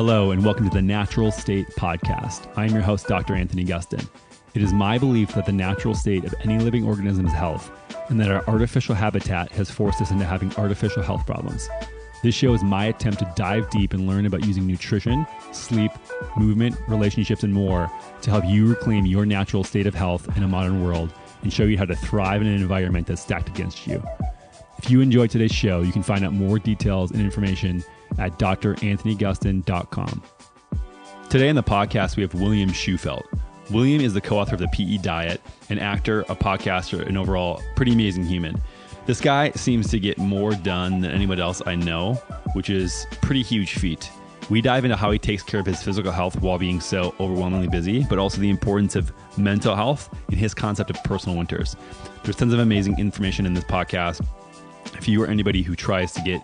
Hello, and welcome to the Natural State Podcast. I am your host, Dr. Anthony Gustin. It is my belief that the natural state of any living organism is health, and that our artificial habitat has forced us into having artificial health problems. This show is my attempt to dive deep and learn about using nutrition, sleep, movement, relationships, and more to help you reclaim your natural state of health in a modern world and show you how to thrive in an environment that's stacked against you. If you enjoyed today's show, you can find out more details and information at dranthonygustin.com. Today on the podcast, we have William Shewfelt. William is the co-author of the PE Diet, an actor, a podcaster, and overall pretty amazing human. This guy seems to get more done than anyone else I know, which is a pretty huge feat. We dive into how he takes care of his physical health while being so overwhelmingly busy, but also the importance of mental health and his concept of personal winters. There's tons of amazing information in this podcast. If you are anybody who tries to get,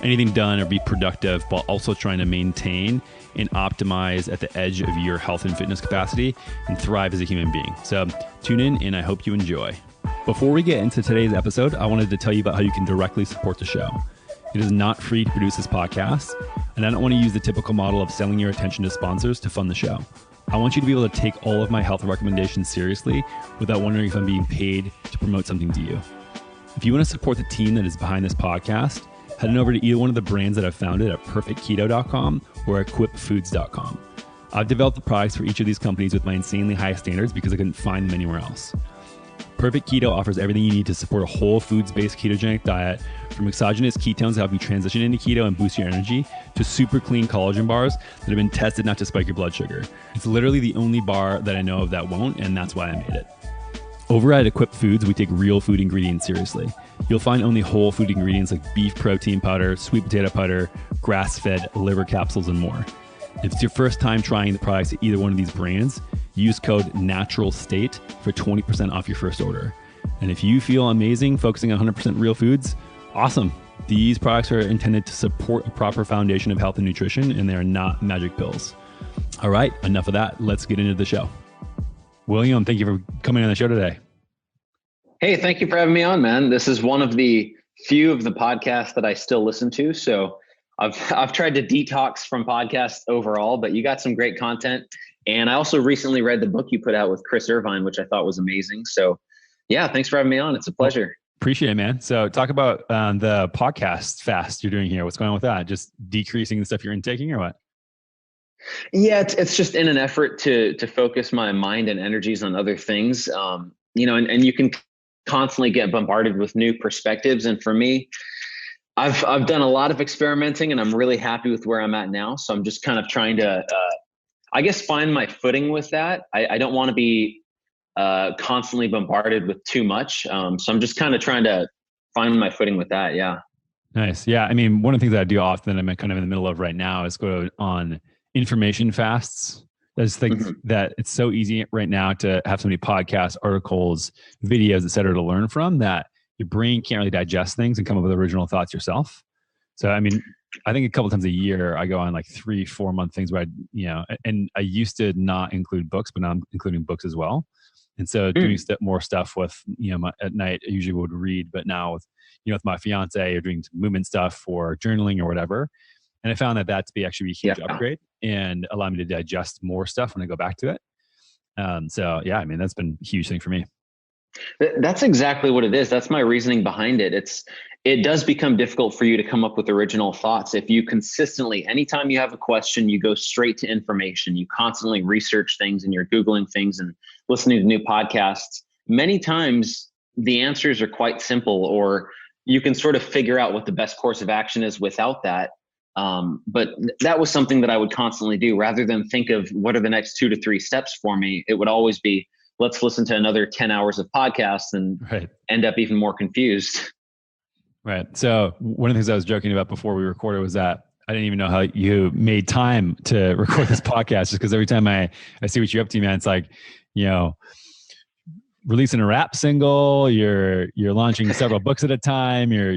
anything done or be productive while also trying to maintain and optimize at the edge of your health and fitness capacity and thrive as a human being. So tune in and I hope you enjoy. Before we get into today's episode, I wanted to tell you about how you can directly support the show. It is not free to produce this podcast, and I don't want to use the typical model of selling your attention to sponsors to fund the show. I want you to be able to take all of my health recommendations seriously without wondering if I'm being paid to promote something to you. If you want to support the team that is behind this podcast, head on over to either one of the brands that I've founded at perfectketo.com or equipfoods.com. I've developed the products for each of these companies with my insanely high standards because I couldn't find them anywhere else. Perfect Keto offers everything you need to support a whole foods-based ketogenic diet, from exogenous ketones to help you transition into keto and boost your energy, to super clean collagen bars that have been tested not to spike your blood sugar. It's literally the only bar that I know of that won't, and that's why I made it. Over at Equip Foods, we take real food ingredients seriously. You'll find only whole food ingredients like beef protein powder, sweet potato powder, grass-fed liver capsules, and more. If it's your first time trying the products at either one of these brands, use code NATURALSTATE for 20% off your first order. And if you feel amazing focusing on 100% real foods, awesome. These products are intended to support a proper foundation of health and nutrition, and they are not magic pills. All right, enough of that. Let's get into the show. William, thank you for coming on the show today. Hey, thank you for having me on, man. This is one of the few of the podcasts that I still listen to. So I've tried to detox from podcasts overall, but you got some great content. And I also recently read the book you put out with Chris Irvine, which I thought was amazing. So yeah, thanks for having me on. It's a pleasure. Appreciate it, man. So talk about the podcast fast you're doing here. What's going on with that? Just decreasing the stuff you're intaking or what? Yeah, it's just in an effort to focus my mind and energies on other things. And you can constantly get bombarded with new perspectives. And for me, I've done a lot of experimenting and I'm really happy with where I'm at now. So I'm just kind of trying to, find my footing with that. I don't want to be constantly bombarded with too much. So I'm just kind of trying to find my footing with that. Yeah. Nice. Yeah. I mean, one of the things that I do often, I'm kind of in the middle of right now, is go on information fasts. I just think that it's so easy right now to have so many podcasts, articles, videos, et cetera, to learn from, that your brain can't really digest things and come up with original thoughts yourself. So, I mean, I think a couple times a year I go on like 3-4 month things where and I used to not include books, but now I'm including books as well. And so doing more stuff with, at night, I usually would read, but now with my fiance, or doing some movement stuff or journaling or whatever. And I found that to be actually a huge upgrade and allow me to digest more stuff when I go back to it. That's been a huge thing for me. That's exactly what it is. That's my reasoning behind it. It does become difficult for you to come up with original thoughts if you consistently, anytime you have a question, you go straight to information. You constantly research things and you're Googling things and listening to new podcasts. Many times the answers are quite simple, or you can sort of figure out what the best course of action is without that. But that was something that I would constantly do. Rather than think of what are the next 2 to 3 steps for me, it would always be, let's listen to another 10 hours of podcasts and end up even more confused. Right. So one of the things I was joking about before we recorded was that I didn't even know how you made time to record this podcast, just because every time I see what you're up to, man, it's like, releasing a rap single, you're launching several books at a time, you're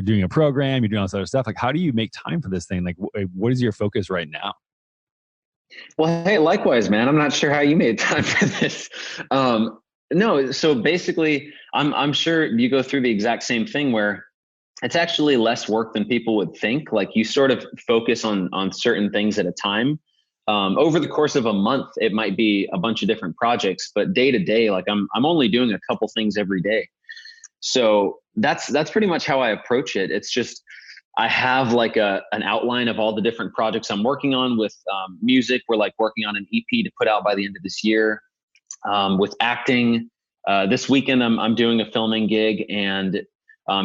doing a program, you're doing all this other stuff. Like, how do you make time for this thing? Like, what is your focus right now? Well, hey, likewise, man. I'm not sure how you made time for this. No, so basically, I'm sure you go through the exact same thing where It's actually less work than people would think. Like you sort of focus on certain things at a time. Over the course of a month, it might be a bunch of different projects, but day to day, like I'm only doing a couple things every day. So that's pretty much how I approach it. It's just I have like an outline of all the different projects I'm working on with music. We're like working on an EP to put out by the end of this year. With acting, this weekend I'm doing a filming gig, and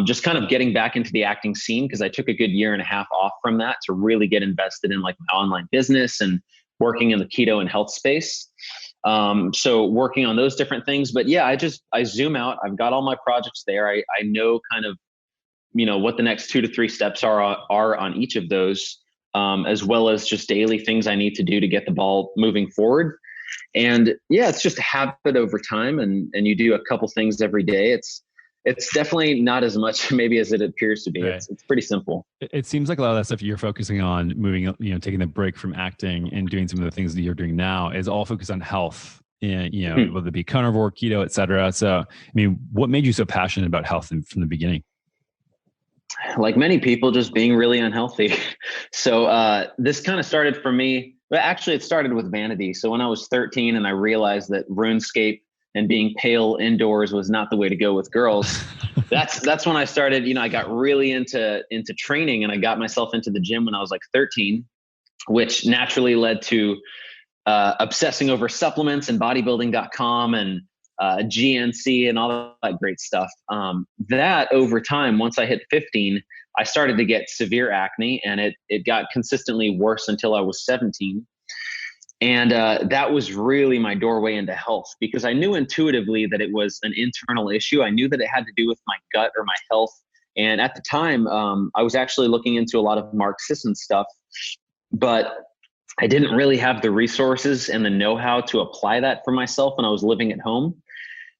just kind of getting back into the acting scene because I took a good year and a half off from that to really get invested in like my online business and working in the keto and health space. So working on those different things, but yeah, I zoom out. I've got all my projects there. I know kind of, what the next 2 to 3 steps are on each of those, as well as just daily things I need to do to get the ball moving forward. And yeah, it's just a habit over time, and you do a couple things every day. It's definitely not as much maybe as it appears to be. Right. It's pretty simple. It seems like a lot of that stuff you're focusing on, moving, taking the break from acting and doing some of the things that you're doing now is all focused on health, and whether it be carnivore, keto, et cetera. So, I mean, what made you so passionate about health from the beginning? Like many people, just being really unhealthy. So this kind of started for me, but actually it started with vanity. So when I was 13 and I realized that RuneScape and being pale indoors was not the way to go with girls, that's when I started, I got really into training, and I got myself into the gym when I was like 13, which naturally led to obsessing over supplements and bodybuilding.com and GNC and all that great stuff. That over time, once I hit 15, I started to get severe acne, and it got consistently worse until I was 17. And that was really my doorway into health, because I knew intuitively that it was an internal issue. I knew that it had to do with my gut or my health. And at the time, I was actually looking into a lot of Mark Sisson stuff, but I didn't really have the resources and the know-how to apply that for myself when I was living at home.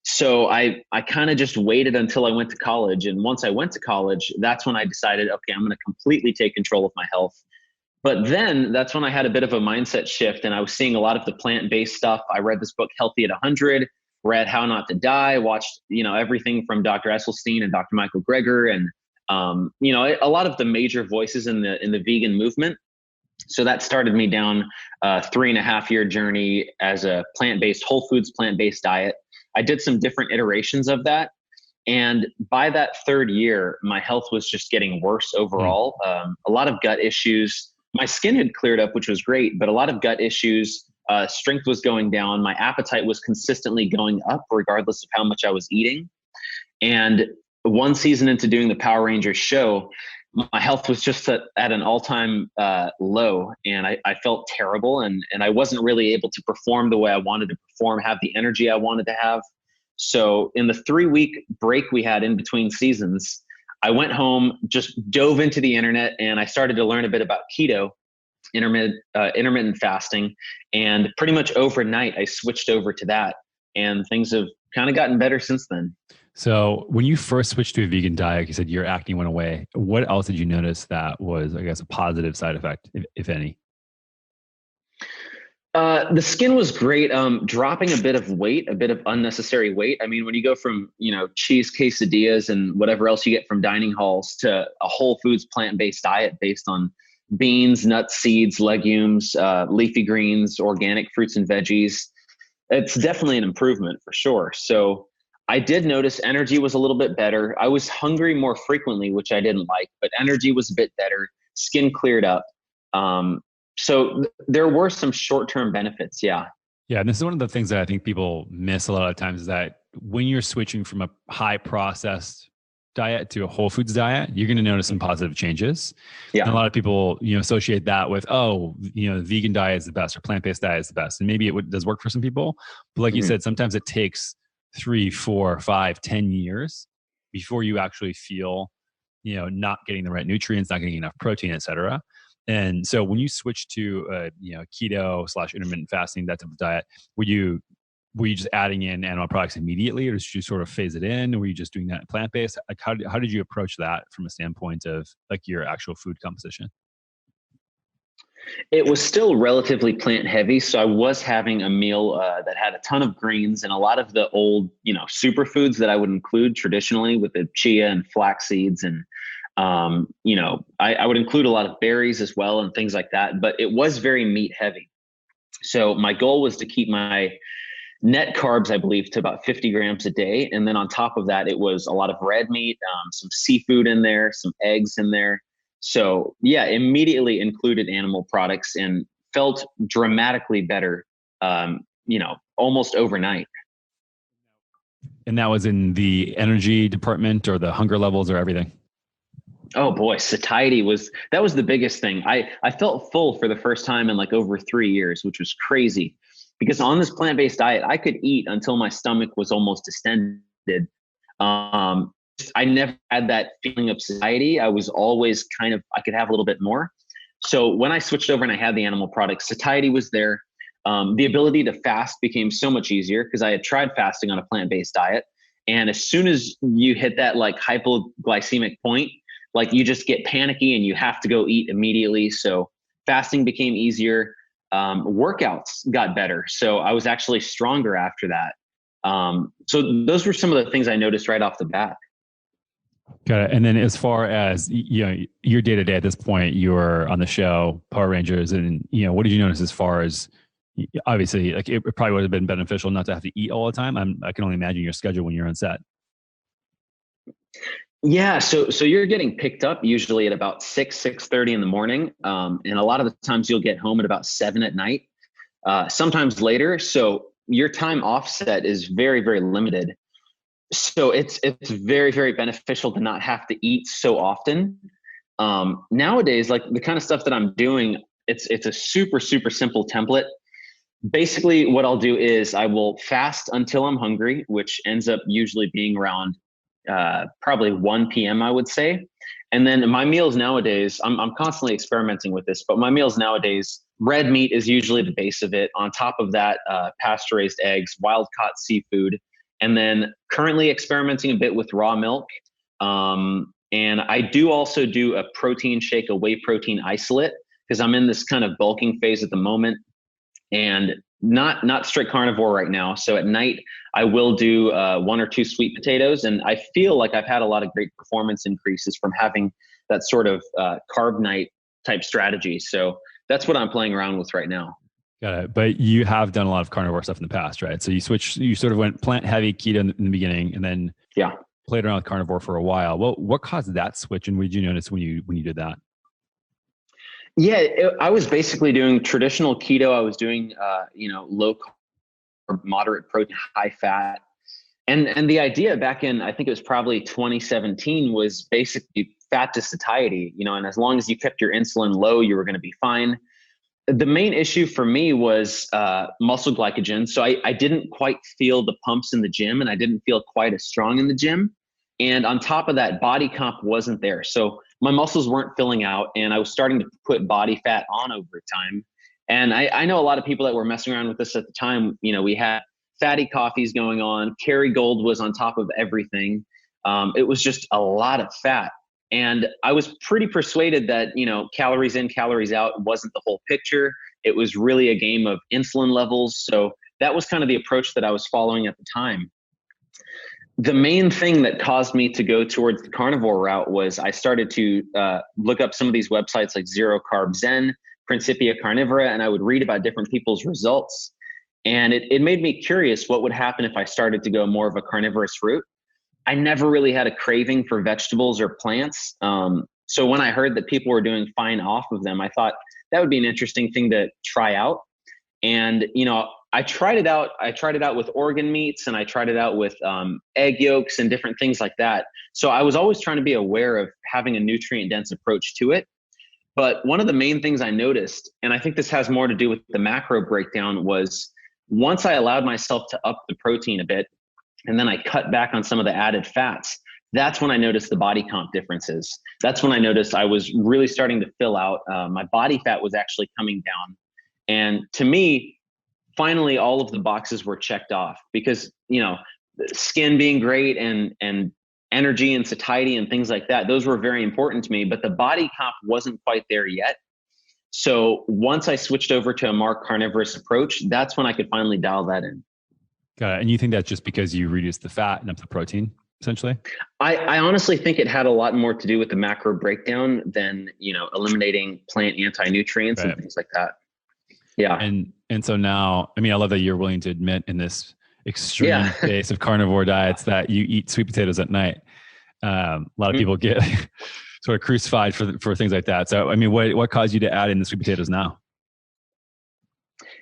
So I kind of just waited until I went to college. And once I went to college, that's when I decided, okay, I'm going to completely take control of my health. But then that's when I had a bit of a mindset shift, and I was seeing a lot of the plant-based stuff. I read this book, Healthy at 100, read How Not to Die, watched, everything from Dr. Esselstyn and Dr. Michael Greger, and, a lot of the major voices in the vegan movement. So that started me down a 3.5-year journey as a whole foods plant-based diet. I did some different iterations of that. And by that 3rd year, my health was just getting worse overall. A lot of gut issues. My skin had cleared up, which was great, but a lot of gut issues. Strength was going down. My appetite was consistently going up regardless of how much I was eating. And one season into doing the Power Rangers show, my health was just at an all-time low, and I felt terrible, and I wasn't really able to perform the way I wanted to perform, have the energy I wanted to have. So in the 3-week break we had in between seasons, I went home, just dove into the internet, and I started to learn a bit about keto, intermittent fasting, and pretty much overnight I switched over to that, and things have kind of gotten better since then. So when you first switched to a vegan diet, you said your acne went away. What else did you notice that was, I guess, a positive side effect, if any? The skin was great. Dropping a bit of weight, a bit of unnecessary weight. I mean, when you go from, cheese quesadillas and whatever else you get from dining halls to a whole foods plant-based diet based on beans, nuts, seeds, legumes, leafy greens, organic fruits and veggies, it's definitely an improvement for sure. So I did notice energy was a little bit better. I was hungry more frequently, which I didn't like, but energy was a bit better. Skin cleared up. So there were some short-term benefits. Yeah. Yeah. And this is one of the things that I think people miss a lot of times, is that when you're switching from a high processed diet to a whole foods diet, you're going to notice some positive changes. Yeah. And a lot of people, associate that with, the vegan diet is the best or plant-based diet is the best. And maybe it does work for some people, but like you said, sometimes it takes 3, 4, 5, 10 years before you actually feel, not getting the right nutrients, not getting enough protein, et cetera. And so when you switch to, keto/intermittent fasting, that type of diet, were you just adding in animal products immediately, or did you sort of phase it in? Or were you just doing that plant-based? Like how did you approach that from a standpoint of like your actual food composition? It was still relatively plant heavy. So I was having a meal that had a ton of greens and a lot of the old, superfoods that I would include traditionally with the chia and flax seeds and I would include a lot of berries as well and things like that, but it was very meat heavy. So my goal was to keep my net carbs, I believe, to about 50 grams a day. And then on top of that, it was a lot of red meat, some seafood in there, some eggs in there. So yeah, immediately included animal products and felt dramatically better, almost overnight. And that was in the energy department or the hunger levels or everything? Oh boy, satiety was the biggest thing. I felt full for the first time in like over 3 years, which was crazy because on this plant-based diet, I could eat until my stomach was almost distended. I never had that feeling of satiety. I was always I could have a little bit more. So when I switched over and I had the animal products, satiety was there. The ability to fast became so much easier because I had tried fasting on a plant-based diet. And as soon as you hit that like hypoglycemic point, like you just get panicky and you have to go eat immediately. So fasting became easier. Workouts got better. So I was actually stronger after that. So those were some of the things I noticed right off the bat. Got it. And then as far as, your day to day at this point, you're on the show Power Rangers and, what did you notice as far as, obviously like it probably would have been beneficial not to have to eat all the time. I can only imagine your schedule when you're on set. Yeah. So you're getting picked up usually at about 6:30 in the morning. And a lot of the times you'll get home at about 7 at night, sometimes later. So your time offset is very, very limited. So it's very, very beneficial to not have to eat so often. Nowadays, like the kind of stuff that I'm doing, it's a super, super simple template. Basically what I'll do is I will fast until I'm hungry, which ends up usually being around probably 1 p.m. I would say. And then my meals nowadays, I'm constantly experimenting with this, but my meals nowadays, red meat is usually the base of it. On top of that, pasture raised eggs, wild caught seafood, and then currently experimenting a bit with raw milk. And I do also do a protein shake, a whey protein isolate, because I'm in this kind of bulking phase at the moment and not strict carnivore right now. So at night, I will do 1 or 2 sweet potatoes. And I feel like I've had a lot of great performance increases from having that sort of carb night type strategy. So that's what I'm playing around with right now. Got it. But you have done a lot of carnivore stuff in the past, right? So you sort of went plant heavy keto in the beginning and then played around with carnivore for a while. Well, what caused that switch? And what did you notice when you did that? Yeah, I was basically doing traditional keto. I was doing, low carb, moderate protein, high fat. And the idea back in, I think it was probably 2017 was basically fat to satiety, and as long as you kept your insulin low, you were going to be fine. The main issue for me was muscle glycogen. So I didn't quite feel the pumps in the gym and I didn't feel quite as strong in the gym. And on top of that, body comp wasn't there. So my muscles weren't filling out and I was starting to put body fat on over time. And I know a lot of people that were messing around with this at the time. We had fatty coffees going on. Kerrygold was on top of everything. It was just a lot of fat. And I was pretty persuaded that, calories in, calories out wasn't the whole picture. It was really a game of insulin levels. So that was kind of the approach that I was following at the time. The main thing that caused me to go towards the carnivore route was I started to look up some of these websites like Zero Carb Zen, Principia Carnivora, and I would read about different people's results. And it made me curious what would happen if I started to go more of a carnivorous route. I never really had a craving for vegetables or plants. So when I heard that people were doing fine off of them, I thought that would be an interesting thing to try out. And, I tried it out. I tried it out with organ meats and I tried it out with egg yolks and different things like that. So I was always trying to be aware of having a nutrient dense approach to it. But one of the main things I noticed, and I think this has more to do with the macro breakdown, was once I allowed myself to up the protein a bit, and then I cut back on some of the added fats, that's when I noticed the body comp differences. That's when I noticed I was really starting to fill out. My body fat was actually coming down. And to me, finally, all of the boxes were checked off because, skin being great and energy and satiety and things like that, those were very important to me, but the body comp wasn't quite there yet. So once I switched over to a more carnivorous approach, that's when I could finally dial that in. Got it. And you think that's just because you reduced the fat and up the protein essentially? I honestly think it had a lot more to do with the macro breakdown than, eliminating plant anti-nutrients and things like that. Yeah. And so now, I mean, I love that you're willing to admit in this extreme Yeah. case of carnivore diets that you eat sweet potatoes at night. A lot of people get sort of crucified for things like that. So, I mean, what caused you to add in the sweet potatoes now?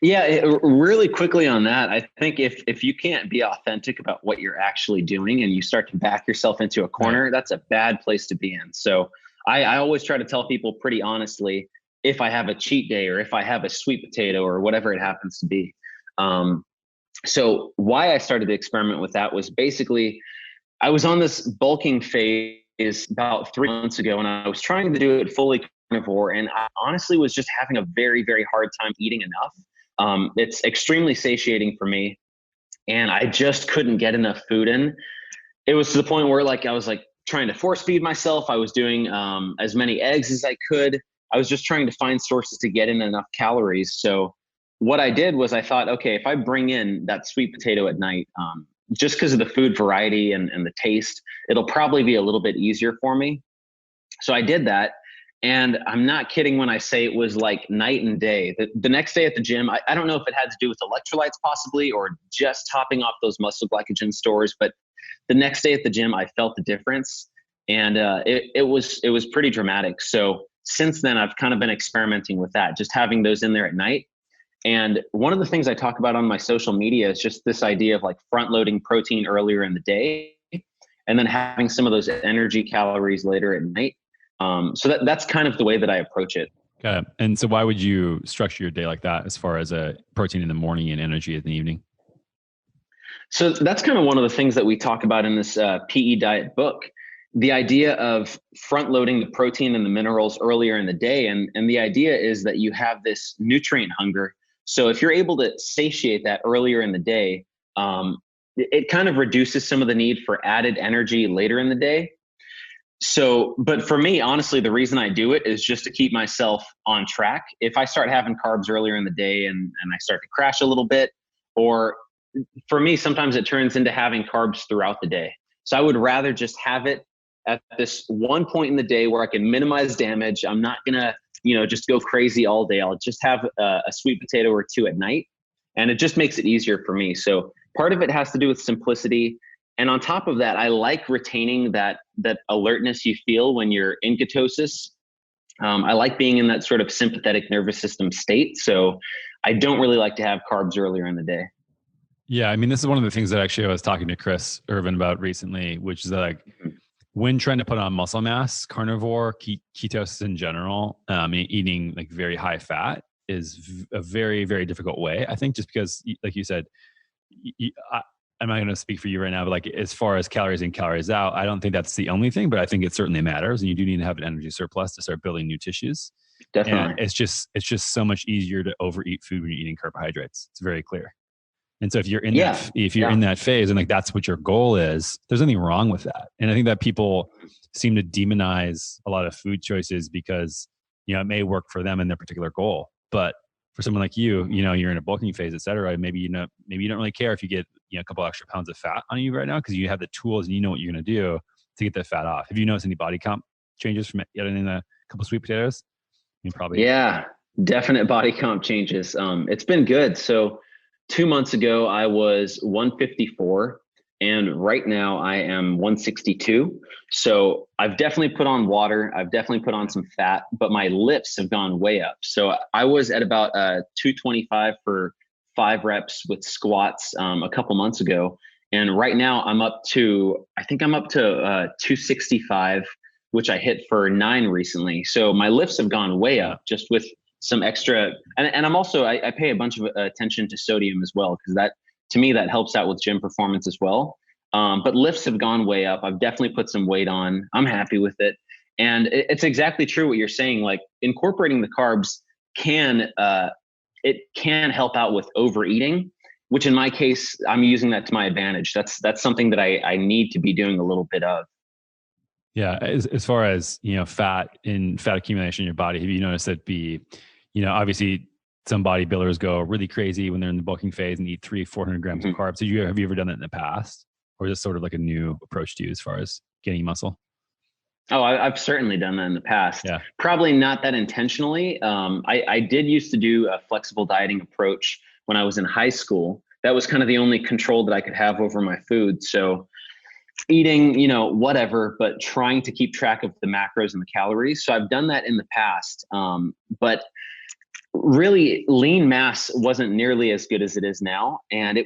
Yeah, really quickly on that, I think if you can't be authentic about what you're actually doing and you start to back yourself into a corner, that's a bad place to be in. So I always try to tell people pretty honestly, if I have a cheat day or if I have a sweet potato or whatever it happens to be. So why I started to experiment with that was basically I was on this bulking phase about 3 months ago, and I was trying to do it fully carnivore, and I honestly was just having a very, very hard time eating enough. It's extremely satiating for me, and I just couldn't get enough food in. It was to the point where I was trying to force feed myself. I was doing as many eggs as I could. I was just trying to find sources to get in enough calories. So what I did was I thought, okay, if I bring in that sweet potato at night, just because of the food variety and the taste, it'll probably be a little bit easier for me. So I did that. And I'm not kidding when I say it was like night and day. The next day at the gym, I don't know if it had to do with electrolytes possibly, or just topping off those muscle glycogen stores, but the next day at the gym, I felt the difference. And it was pretty dramatic. So since then, I've kind of been experimenting with that, just having those in there at night. And one of the things I talk about on my social media is just this idea of front loading protein earlier in the day and then having some of those energy calories later at night. So that's kind of the way that I approach it. Got it. And so why would you structure your day like that as far as a protein in the morning and energy in the evening? So that's kind of one of the things that we talk about in this PE diet book, the idea of front loading the protein and the minerals earlier in the day. And the idea is that you have this nutrient hunger. So if you're able to satiate that earlier in the day, it kind of reduces some of the need for added energy later in the day. So, but for me, honestly, the reason I do it is just to keep myself on track. If I start having carbs earlier in the day and I start to crash a little bit, or for me, sometimes it turns into having carbs throughout the day. So I would rather just have it at this one point in the day where I can minimize damage. I'm not going to, just go crazy all day. I'll just have a sweet potato or two at night. And it just makes it easier for me. So part of it has to do with simplicity. And on top of that, I like retaining that alertness you feel when you're in ketosis. I like being in that sort of sympathetic nervous system state. So I don't really like to have carbs earlier in the day. Yeah. I mean, this is one of the things that actually I was talking to Chris Irvin about recently, which is that when trying to put on muscle mass, carnivore, ketosis in general, eating very high fat is a very, very difficult way. I think just because, like you said, I'm not going to speak for you right now, but as far as calories in, calories out, I don't think that's the only thing, but I think it certainly matters. And you do need to have an energy surplus to start building new tissues. Definitely. And it's just so much easier to overeat food when you're eating carbohydrates. It's very clear. And so if you're in in that phase and that's what your goal is, there's nothing wrong with that. And I think that people seem to demonize a lot of food choices because, it may work for them in their particular goal. But for someone like you, you're in a bulking phase, et cetera. Maybe you don't really care if you get, a couple extra pounds of fat on you right now, because you have the tools and you know what you're going to do to get that fat off. Have you noticed any body comp changes from getting a couple sweet potatoes? Probably. Yeah, definite body comp changes. It's been good. So 2 months ago, I was 154, and right now I am 162. So I've definitely put on water. I've definitely put on some fat, but my lifts have gone way up. So I was at about 225 for 5 reps with squats a couple months ago. And right now I'm up to 265, which I hit for 9 recently. So my lifts have gone way up just with some extra, and I'm also, I pay a bunch of attention to sodium as well, because that, to me, that helps out with gym performance as well. But lifts have gone way up. I've definitely put some weight on. I'm happy with it. And it's exactly true what you're saying. Incorporating the carbs can help out with overeating, which in my case, I'm using that to my advantage. That's something that I need to be doing a little bit of. Yeah. As far as, fat accumulation in your body, have you noticed that obviously some bodybuilders go really crazy when they're in the bulking phase and eat 300-400 grams of carbs. Have you ever done that in the past? or is this sort of like a new approach to you as far as gaining muscle? Oh, I've certainly done that in the past. Yeah. Probably not that intentionally. I did used to do a flexible dieting approach when I was in high school. That was kind of the only control that I could have over my food. So eating, whatever, but trying to keep track of the macros and the calories. So I've done that in the past. But really lean mass wasn't nearly as good as it is now. And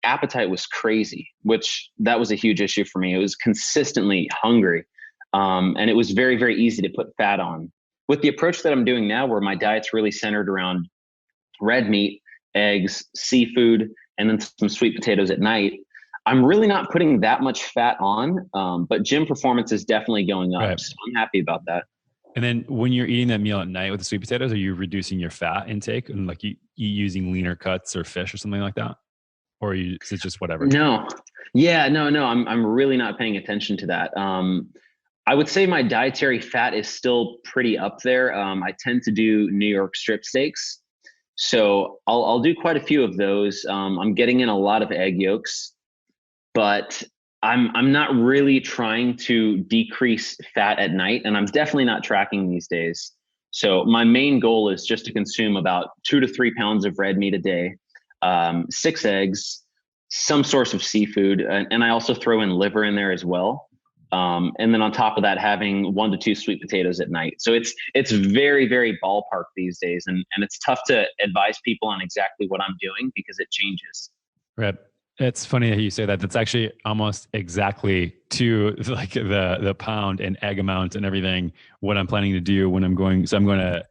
appetite was crazy, which that was a huge issue for me. It was consistently hungry. And it was very, very easy to put fat on. With the approach that I'm doing now, where my diet's really centered around red meat, eggs, seafood, and then some sweet potatoes at night, I'm really not putting that much fat on. But gym performance is definitely going up. Right. So I'm happy about that. And then when you're eating that meal at night with the sweet potatoes, are you reducing your fat intake and like you using leaner cuts or fish or something like that? Or is it just whatever? No. Yeah, no. I'm really not paying attention to that. I would say my dietary fat is still pretty up there. I tend to do New York strip steaks. So I'll do quite a few of those. I'm getting in a lot of egg yolks, but I'm not really trying to decrease fat at night, and I'm definitely not tracking these days. So my main goal is just to consume about 2 to 3 pounds of red meat a day, 6 eggs, some source of seafood, and I also throw in liver in there as well. And then on top of that, having 1 to 2 sweet potatoes at night. So it's very, very ballpark these days. And it's tough to advise people on exactly what I'm doing because it changes. Right. It's funny that you say that. That's actually almost exactly to like the pound and egg amount and everything, what I'm planning to do when I'm going. So I'm going to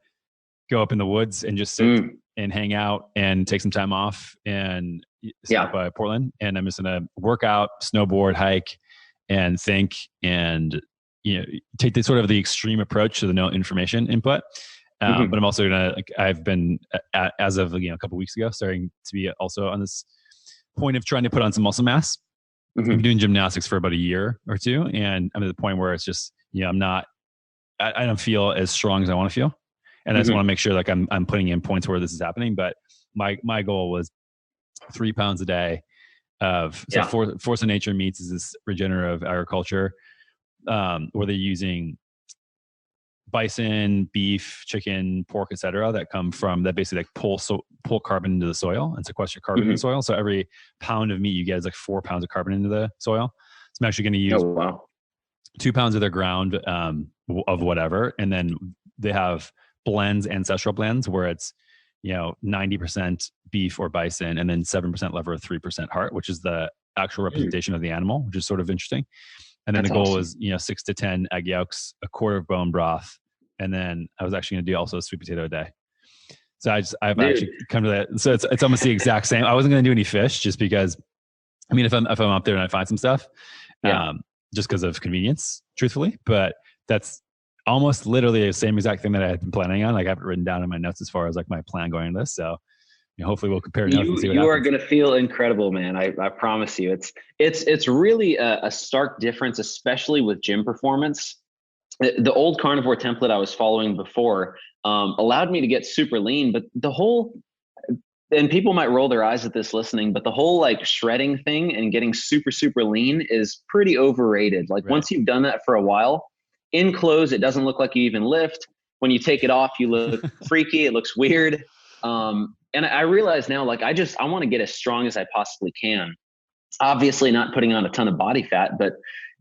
go up in the woods and just sit and hang out and take some time off and stop by Portland. And I'm just going to work out, snowboard, hike, and think and take the sort of the extreme approach to the no information input. But I'm also gonna I've been as of a couple of weeks ago starting to be also on this point of trying to put on some muscle mass. I've been doing gymnastics for about a year or two, and I'm at the point where it's just I don't feel as strong as I want to feel, and I just want to make sure like I'm putting in points where this is happening. But my goal was 3 pounds a day. Force of Nature Meats is this regenerative agriculture where they're using bison, beef, chicken, pork, etc. that basically like pull carbon into the soil and sequester carbon in the soil. So every pound of meat you get is like 4 pounds of carbon into the soil. So I'm actually going to use 2 pounds of their ground of whatever, and then they have blends, ancestral blends, where it's 90% beef or bison, and then 7% liver, 3% heart, which is the actual representation of the animal, which is sort of interesting. And then the goal is, 6 to 10 egg yolks, a quarter of bone broth. And then I was actually going to do also a sweet potato a day. So I've actually come to that. So it's almost the exact same. I wasn't going to do any fish just because, if I'm up there and I find some stuff, just because of convenience, truthfully, but that's almost literally the same exact thing that I had been planning on. Like I have it written down in my notes as far as like my plan going into this. So hopefully we'll compare notes and see what happens. You are going to feel incredible, man. I promise you. It's really a stark difference, especially with gym performance. The old carnivore template I was following before allowed me to get super lean, but and people might roll their eyes at this listening, but the whole like shredding thing and getting super, super lean is pretty overrated. Like once you've done that for a while, in clothes, it doesn't look like you even lift. When you take it off, you look freaky. It looks weird. And I realize now, like, I want to get as strong as I possibly can. Obviously not putting on a ton of body fat, but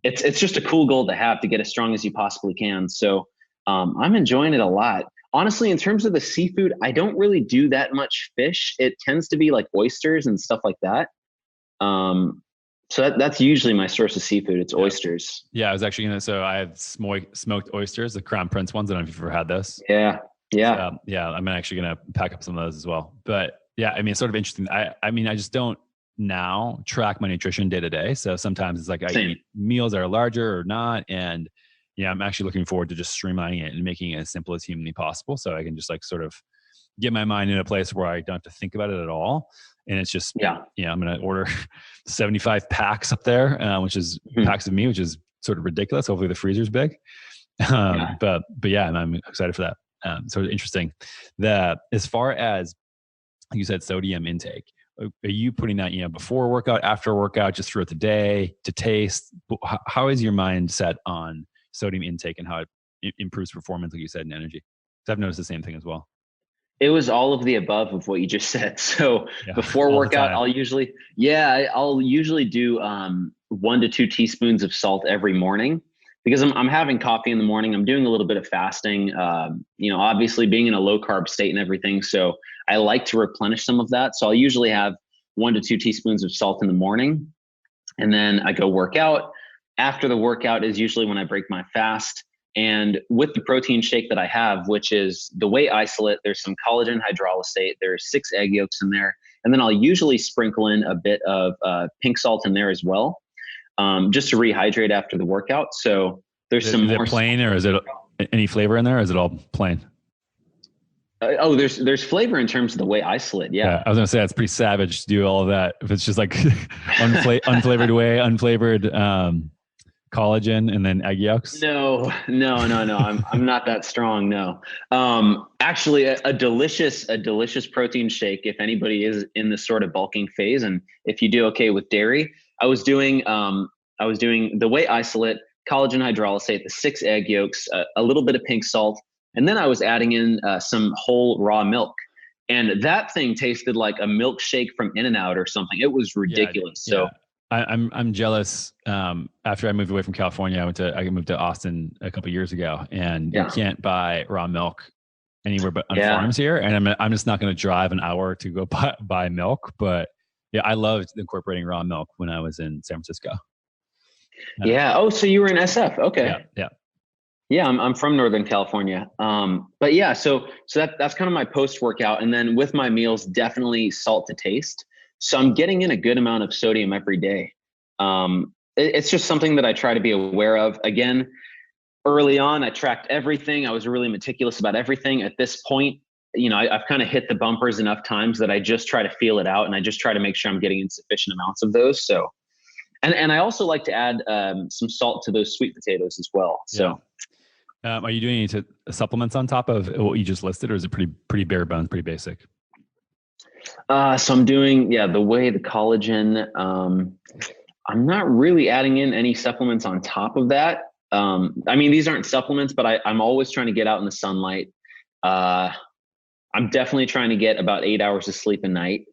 it's just a cool goal to have, to get as strong as you possibly can. So I'm enjoying it a lot. Honestly, in terms of the seafood, I don't really do that much fish. It tends to be like oysters and stuff like that. So that's usually my source of seafood. It's oysters. Yeah, I was actually so I have smoked oysters, the Crown Prince ones. I don't know if you've ever had those. Yeah. I'm actually going to pack up some of those as well. But yeah, it's sort of interesting. I just don't now track my nutrition day to day. So sometimes it's like I eat meals that are larger or not. And I'm actually looking forward to just streamlining it and making it as simple as humanly possible. So I can just like sort of get my mind in a place where I don't have to think about it at all. And it's just, I'm going to order 75 packs up there, which is packs of meat, which is sort of ridiculous. Hopefully the freezer's big. But yeah, and I'm excited for that. Sort of interesting. As far as you said, sodium intake, Are you putting that, before a workout, after a workout, just throughout the day to taste? How is your mind set on sodium intake and how it improves performance, like you said, and energy? Because I've noticed the same thing as well. It was all of the above of what you just said. So Yeah, before all the workout, time. I'll usually do 1 to 2 teaspoons of salt every morning because I'm having coffee in the morning. I'm doing a little bit of fasting, obviously being in a low carb state and everything. So I like to replenish some of that. So I'll usually have 1 to 2 teaspoons of salt in the morning, and then I go work out. After the workout is usually when I break my fast. And with the protein shake that I have, which is the whey isolate, there's some collagen hydrolysate, there's 6 egg yolks in there. And then I'll usually sprinkle in a bit of pink salt in there as well, just to rehydrate after the workout. So there's Is it plain, or is it any flavor in there, or is it all plain? There's flavor in terms of the whey isolate. Yeah. I was gonna say that's pretty savage to do all of that. If it's just like unflavored whey, unflavored collagen, and then egg yolks. No. I'm not that strong. No. Actually a delicious protein shake. If anybody is in this sort of bulking phase, and if you do okay with dairy, I was doing the whey isolate, collagen hydrolysate, the 6 egg yolks, a little bit of pink salt. And then I was adding in some whole raw milk. And that thing tasted like a milkshake from In-N-Out or something. It was ridiculous. Yeah. So I'm jealous. After I moved away from California, I moved to Austin a couple of years ago, and you can't buy raw milk anywhere but on farms here. And I'm just not going to drive an hour to go buy milk. But yeah, I loved incorporating raw milk when I was in San Francisco. Yeah. Oh, so you were in SF. Okay. Yeah. Yeah, I'm from Northern California. But yeah, so that's kind of my post-workout. And then with my meals, definitely salt to taste. So I'm getting in a good amount of sodium every day. It's just something that I try to be aware of. Again, early on, I tracked everything. I was really meticulous about everything. At this point, I've kind of hit the bumpers enough times that I just try to feel it out, and I just try to make sure I'm getting in sufficient amounts of those. So, and I also like to add some salt to those sweet potatoes as well. So. Yeah. Are you doing any supplements on top of what you just listed, or is it pretty bare bones, pretty basic? So I'm doing, the whey, the collagen. I'm not really adding in any supplements on top of that. These aren't supplements, but I'm always trying to get out in the sunlight. I'm definitely trying to get about 8 hours of sleep a night.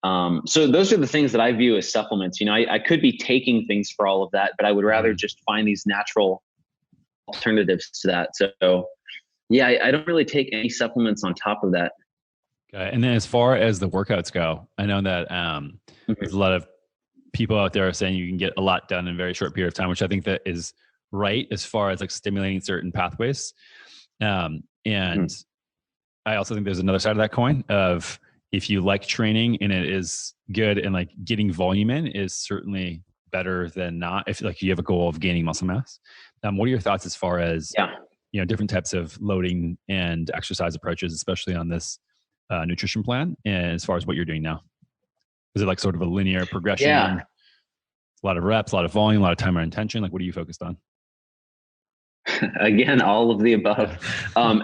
So those are the things that I view as supplements. I could be taking things for all of that, but I would rather just find these natural alternatives to that. So yeah, I don't really take any supplements on top of that. Okay. And then as far as the workouts go, I know that there's a lot of people out there saying you can get a lot done in a very short period of time, which I think that is right as far as like stimulating certain pathways. And I also think there's another side of that coin of if you like training and it is good, and like getting volume in is certainly better than not if like you have a goal of gaining muscle mass. What are your thoughts as far as different types of loading and exercise approaches, especially on this nutrition plan, and as far as what you're doing now? Is it like sort of a linear progression? A lot of reps, a lot of volume, a lot of time or intention? Like what are you focused on? Again, all of the above.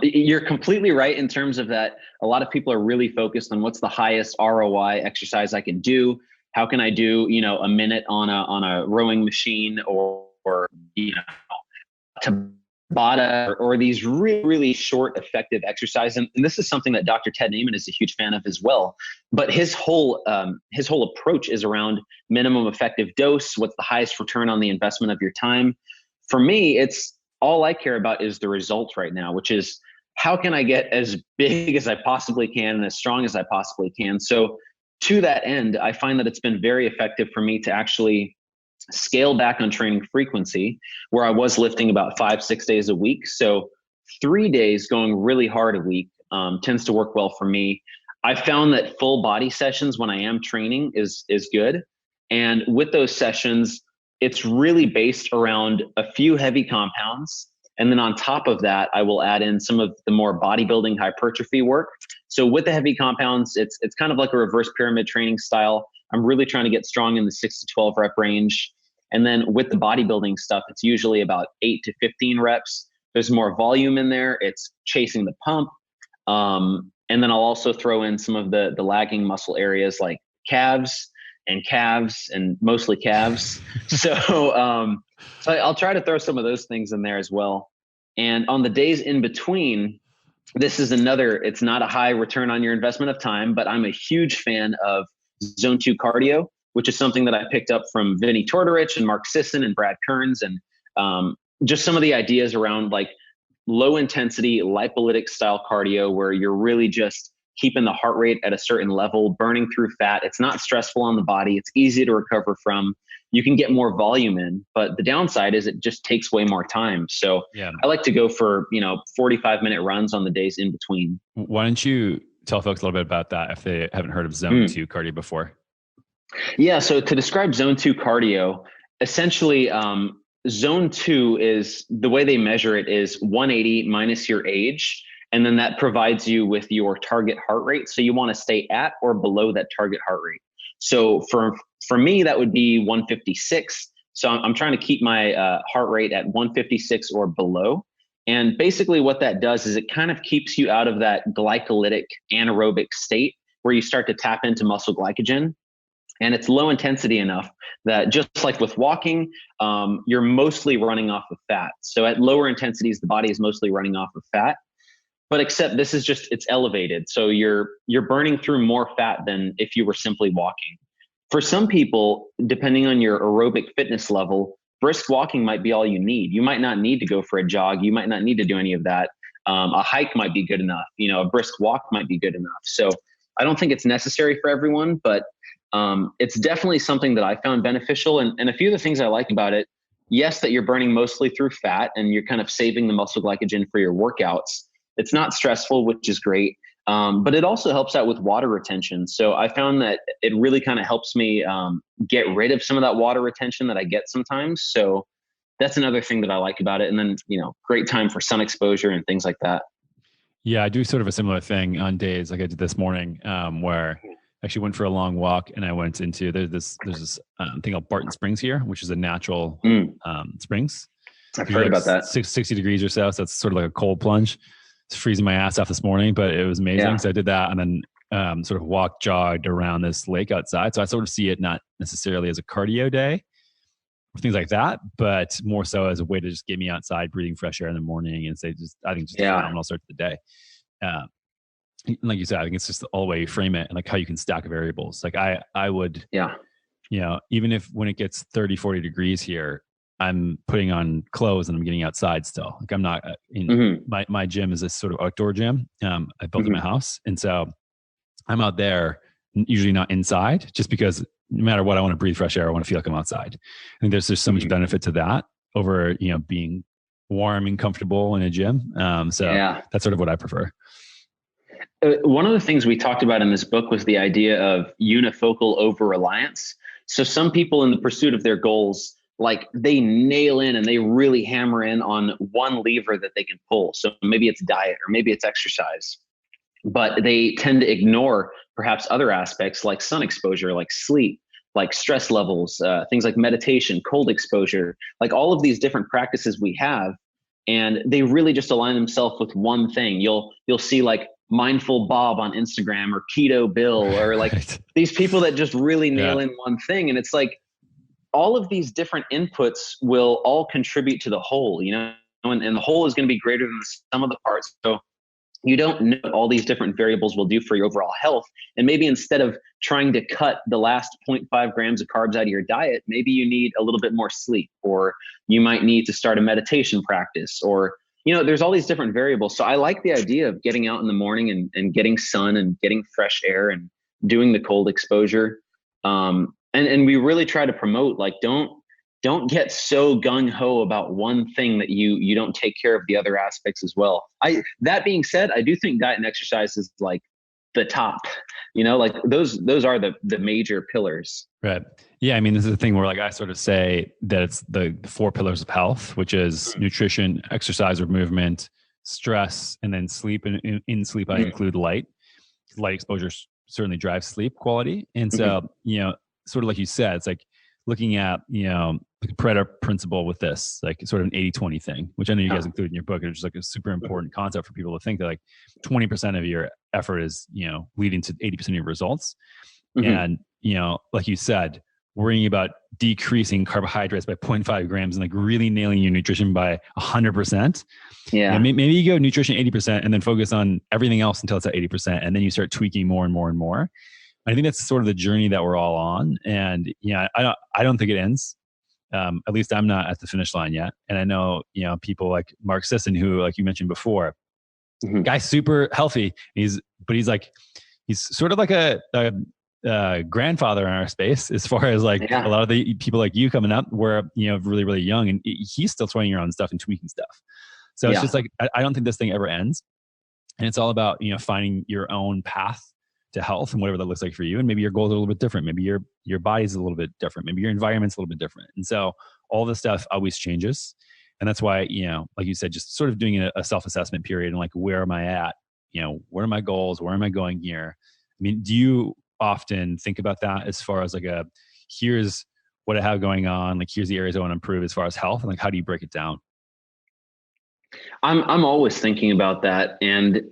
You're completely right in terms of that. A lot of people are really focused on what's the highest ROI exercise I can do. How can I do, a minute on a rowing machine or Tabata or these really, really short, effective exercise. And this is something that Dr. Ted Naiman is a huge fan of as well. But his whole approach is around minimum effective dose. What's the highest return on the investment of your time? For me, it's all I care about is the result right now, which is how can I get as big as I possibly can and as strong as I possibly can. So to that end, I find that it's been very effective for me to actually scale back on training frequency, where I was lifting about 5-6 days a week. So 3 days going really hard a week tends to work well for me. I found that full body sessions when I am training is good. And with those sessions, it's really based around a few heavy compounds. And then on top of that, I will add in some of the more bodybuilding hypertrophy work. So with the heavy compounds, it's kind of like a reverse pyramid training style. I'm really trying to get strong in the 6 to 12 rep range. And then with the bodybuilding stuff, it's usually about 8 to 15 reps. There's more volume in there. It's chasing the pump. And then I'll also throw in some of the lagging muscle areas like calves and calves and mostly calves. So I'll try to throw some of those things in there as well. And on the days in between, this is it's not a high return on your investment of time, but I'm a huge fan of zone 2 cardio, which is something that I picked up from Vinny Tortorich and Mark Sisson and Brad Kearns. And just some of the ideas around like low intensity lipolytic style cardio, where you're really just keeping the heart rate at a certain level, burning through fat. It's not stressful on the body. It's easy to recover from. You can get more volume in, but the downside is it just takes way more time. So I like to go for, 45-minute runs on the days in between. Why don't you tell folks a little bit about that if they haven't heard of zone 2 cardio before? Yeah. So to describe zone 2 cardio, essentially, zone 2 is, the way they measure it is 180 minus your age. And then that provides you with your target heart rate. So you want to stay at or below that target heart rate. So for me, that would be 156. So I'm trying to keep my heart rate at 156 or below. And basically what that does is it kind of keeps you out of that glycolytic anaerobic state where you start to tap into muscle glycogen. And it's low intensity enough that, just like with walking, you're mostly running off of fat. So at lower intensities, the body is mostly running off of fat. But except this is it's elevated. So you're burning through more fat than if you were simply walking. For some people, depending on your aerobic fitness level, brisk walking might be all you need. You might not need to go for a jog. You might not need to do any of that. A hike might be good enough. A brisk walk might be good enough. So I don't think it's necessary for everyone, but it's definitely something that I found beneficial. And a few of the things I like about it, yes, that you're burning mostly through fat and you're kind of saving the muscle glycogen for your workouts. It's not stressful, which is great. But it also helps out with water retention. So I found that it really kind of helps me get rid of some of that water retention that I get sometimes. So that's another thing that I like about it. And then, great time for sun exposure and things like that. Yeah, I do sort of a similar thing on days like I did this morning, where I actually went for a long walk and I went into, there's this thing called Barton Springs here, which is a natural springs. I've heard about that. 60 degrees or so. So it's sort of like a cold plunge. It's freezing my ass off this morning, but it was amazing. Yeah. So I did that and then sort of jogged around this lake outside. So I sort of see it not necessarily as a cardio day or things like that, but more so as a way to just get me outside, breathing fresh air in the morning, and I think a phenomenal start to the day. Like you said, I think it's just all the way you frame it and like how you can stack variables. Like I would, even if when it gets 30, 40 degrees here, I'm putting on clothes and I'm getting outside still. Like I'm not my gym is a sort of outdoor gym. I built in my house. And so I'm out there, usually not inside, just because no matter what, I want to breathe fresh air. I want to feel like I'm outside. I think there's so much benefit to that over, being warm and comfortable in a gym. That's sort of what I prefer. One of the things we talked about in this book was the idea of unifocal over-reliance. So some people in the pursuit of their goals, like they nail in and they really hammer in on one lever that they can pull. So maybe it's diet or maybe it's exercise, but they tend to ignore perhaps other aspects like sun exposure, like sleep, like stress levels, things like meditation, cold exposure, like all of these different practices we have. And they really just align themselves with one thing. You'll see like Mindful Bob on Instagram or Keto Bill or like these people that just really nail in one thing. And it's like, all of these different inputs will all contribute to the whole, and the whole is going to be greater than the sum of the parts. So you don't know what all these different variables will do for your overall health. And maybe instead of trying to cut the last 0.5 grams of carbs out of your diet, maybe you need a little bit more sleep, or you might need to start a meditation practice, or, there's all these different variables. So I like the idea of getting out in the morning and getting sun and getting fresh air and doing the cold exposure. And we really try to promote, like, don't get so gung-ho about one thing that you don't take care of the other aspects as well. That being said, I do think diet and exercise is like the top, like those are the major pillars. Right. Yeah. I mean, this is the thing where like I sort of say that it's the 4 pillars of health, which is nutrition, exercise or movement, stress, and then sleep. And in sleep, I include light. Light exposure certainly drives sleep quality. And so, sort of like you said, it's like looking at, the Pareto principle with this, like sort of an 80-20 thing, which I know you guys include in your book. It's just like a super important concept for people to think that like 20% of your effort is, leading to 80% of your results. And, like you said, worrying about decreasing carbohydrates by 0.5 grams and like really nailing your nutrition by 100%. Yeah. Maybe you go nutrition 80% and then focus on everything else until it's at 80%. And then you start tweaking more and more and more. I think that's sort of the journey that we're all on. And I don't think it ends. At least I'm not at the finish line yet. And I know, people like Mark Sisson, who, like you mentioned before, guy's super healthy. He's sort of like a grandfather in our space, as far as like a lot of the people like you coming up were, really, really young, and he's still trying around stuff and tweaking stuff. So it's just like, I don't think this thing ever ends. And it's all about, finding your own path to health and whatever that looks like for you. And maybe your goals are a little bit different. Maybe your body's a little bit different. Maybe your environment's a little bit different. And so all this stuff always changes. And that's why, like you said, just sort of doing a self-assessment period and like, where am I at? What are my goals? Where am I going here? I mean, do you often think about that as far as like here's what I have going on, like here's the areas I want to improve as far as health, and like how do you break it down? I'm always thinking about that. And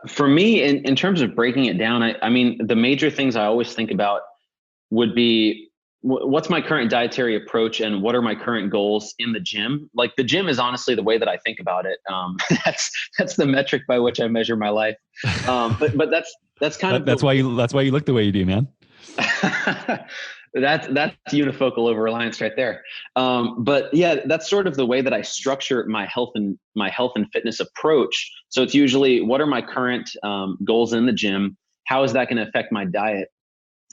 for me, in terms of breaking it down, I mean, the major things I always think about would be what's my current dietary approach and what are my current goals in the gym? Like the gym is honestly the way that I think about it. That's the metric by which I measure my life. But that's kind of that's why you look the way you do, man. That's unifocal over reliance right there. But yeah, that's sort of the way that I structure my health and fitness approach. So it's usually, what are my current goals in the gym? How is that going to affect my diet?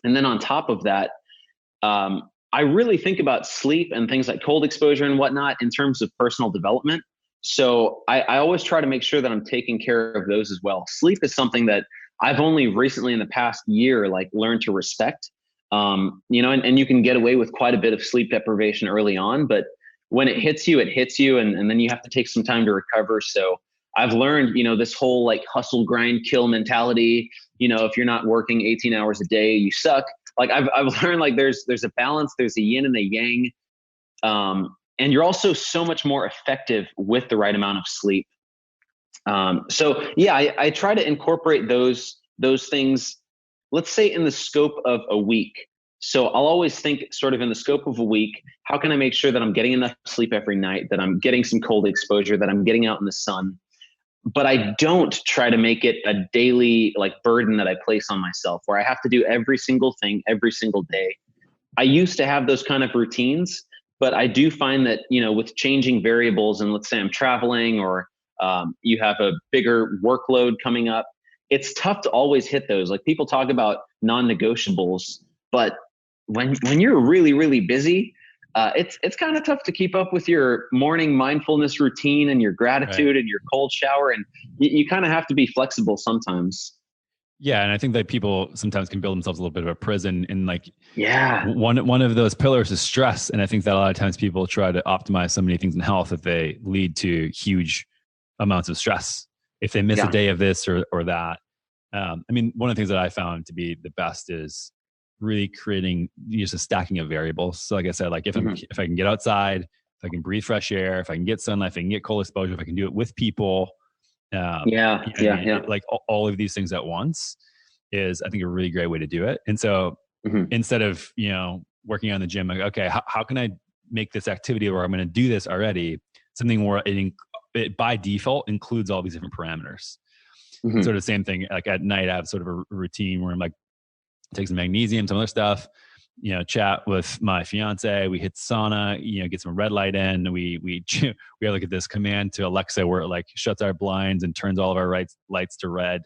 And then on top of that, I really think about sleep and things like cold exposure and whatnot in terms of personal development. So I always try to make sure that I'm taking care of those as well. Sleep is something that I've only recently in the past year, like, learned to respect. And you can get away with quite a bit of sleep deprivation early on, but when it hits you, and then you have to take some time to recover. So I've learned, this whole like hustle, grind, kill mentality. If you're not working 18 hours a day, you suck. Like I've learned, like there's a balance, there's a yin and a yang. And you're also so much more effective with the right amount of sleep. So yeah, I try to incorporate those things, let's say in the scope of a week. So I'll always think sort of in the scope of a week, how can I make sure that I'm getting enough sleep every night, that I'm getting some cold exposure, that I'm getting out in the sun. But I don't try to make it a daily like burden that I place on myself where I have to do every single thing every single day. I used to have those kind of routines, but I do find that, with changing variables, and let's say I'm traveling or you have a bigger workload coming up, it's tough to always hit those. Like people talk about non-negotiables, but when you're really, really busy, it's kind of tough to keep up with your morning mindfulness routine and your gratitude and your cold shower. And you kind of have to be flexible sometimes. Yeah. And I think that people sometimes can build themselves a little bit of a prison, and like, one of those pillars is stress. And I think that a lot of times people try to optimize so many things in health that they lead to huge amounts of stress if they miss a day of this or that. I mean, one of the things that I found to be the best is really creating just a stacking of variables. So like I said, like if I can get outside, if I can breathe fresh air, if I can get sunlight, if I can get cold exposure, if I can do it with people, like all of these things at once is, I think, a really great way to do it. And so instead of, working on the gym, like, okay, how can I make this activity where I'm going to do this already something where it by default includes all these different parameters. Sort of the same thing. Like at night, I have sort of a routine where I'm like, take some magnesium, some other stuff, chat with my fiance, we hit sauna, get some red light in. We have like this command to Alexa where it like shuts our blinds and turns all of our lights to red.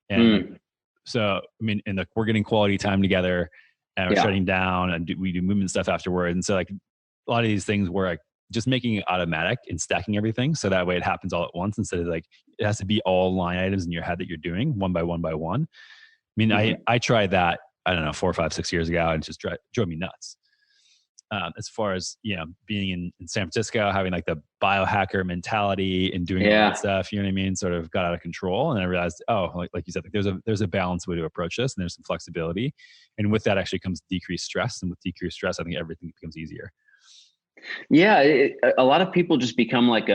And so, I mean, and we're getting quality time together, and we're shutting down, and we do movement stuff afterwards. And so like a lot of these things where like just making it automatic and stacking everything. So that way it happens all at once, instead of like, it has to be all line items in your head that you're doing one by one by one. I mean, I tried that, I don't know, 4, 5, 6 years ago, and it just drove me nuts. As far as, being in San Francisco, having like the biohacker mentality and doing all that stuff, you know what I mean? Sort of got out of control. And I realized, like you said, like there's a balanced way to approach this, and there's some flexibility. And with that actually comes decreased stress. And with decreased stress, I think everything becomes easier. Yeah. A lot of people just become like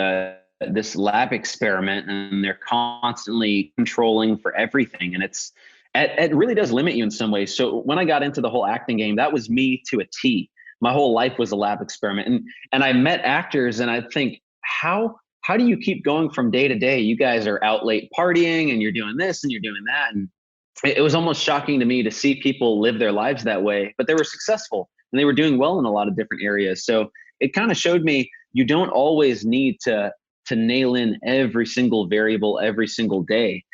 this lab experiment, and they're constantly controlling for everything. And it really does limit you in some ways. So when I got into the whole acting game, that was me to a T. My whole life was a lab experiment. And I met actors and I think, how do you keep going from day to day? You guys are out late partying and you're doing this and you're doing that. And it was almost shocking to me to see people live their lives that way, but they were successful and they were doing well in a lot of different areas. So it kind of showed me you don't always need to nail in every single variable every single day.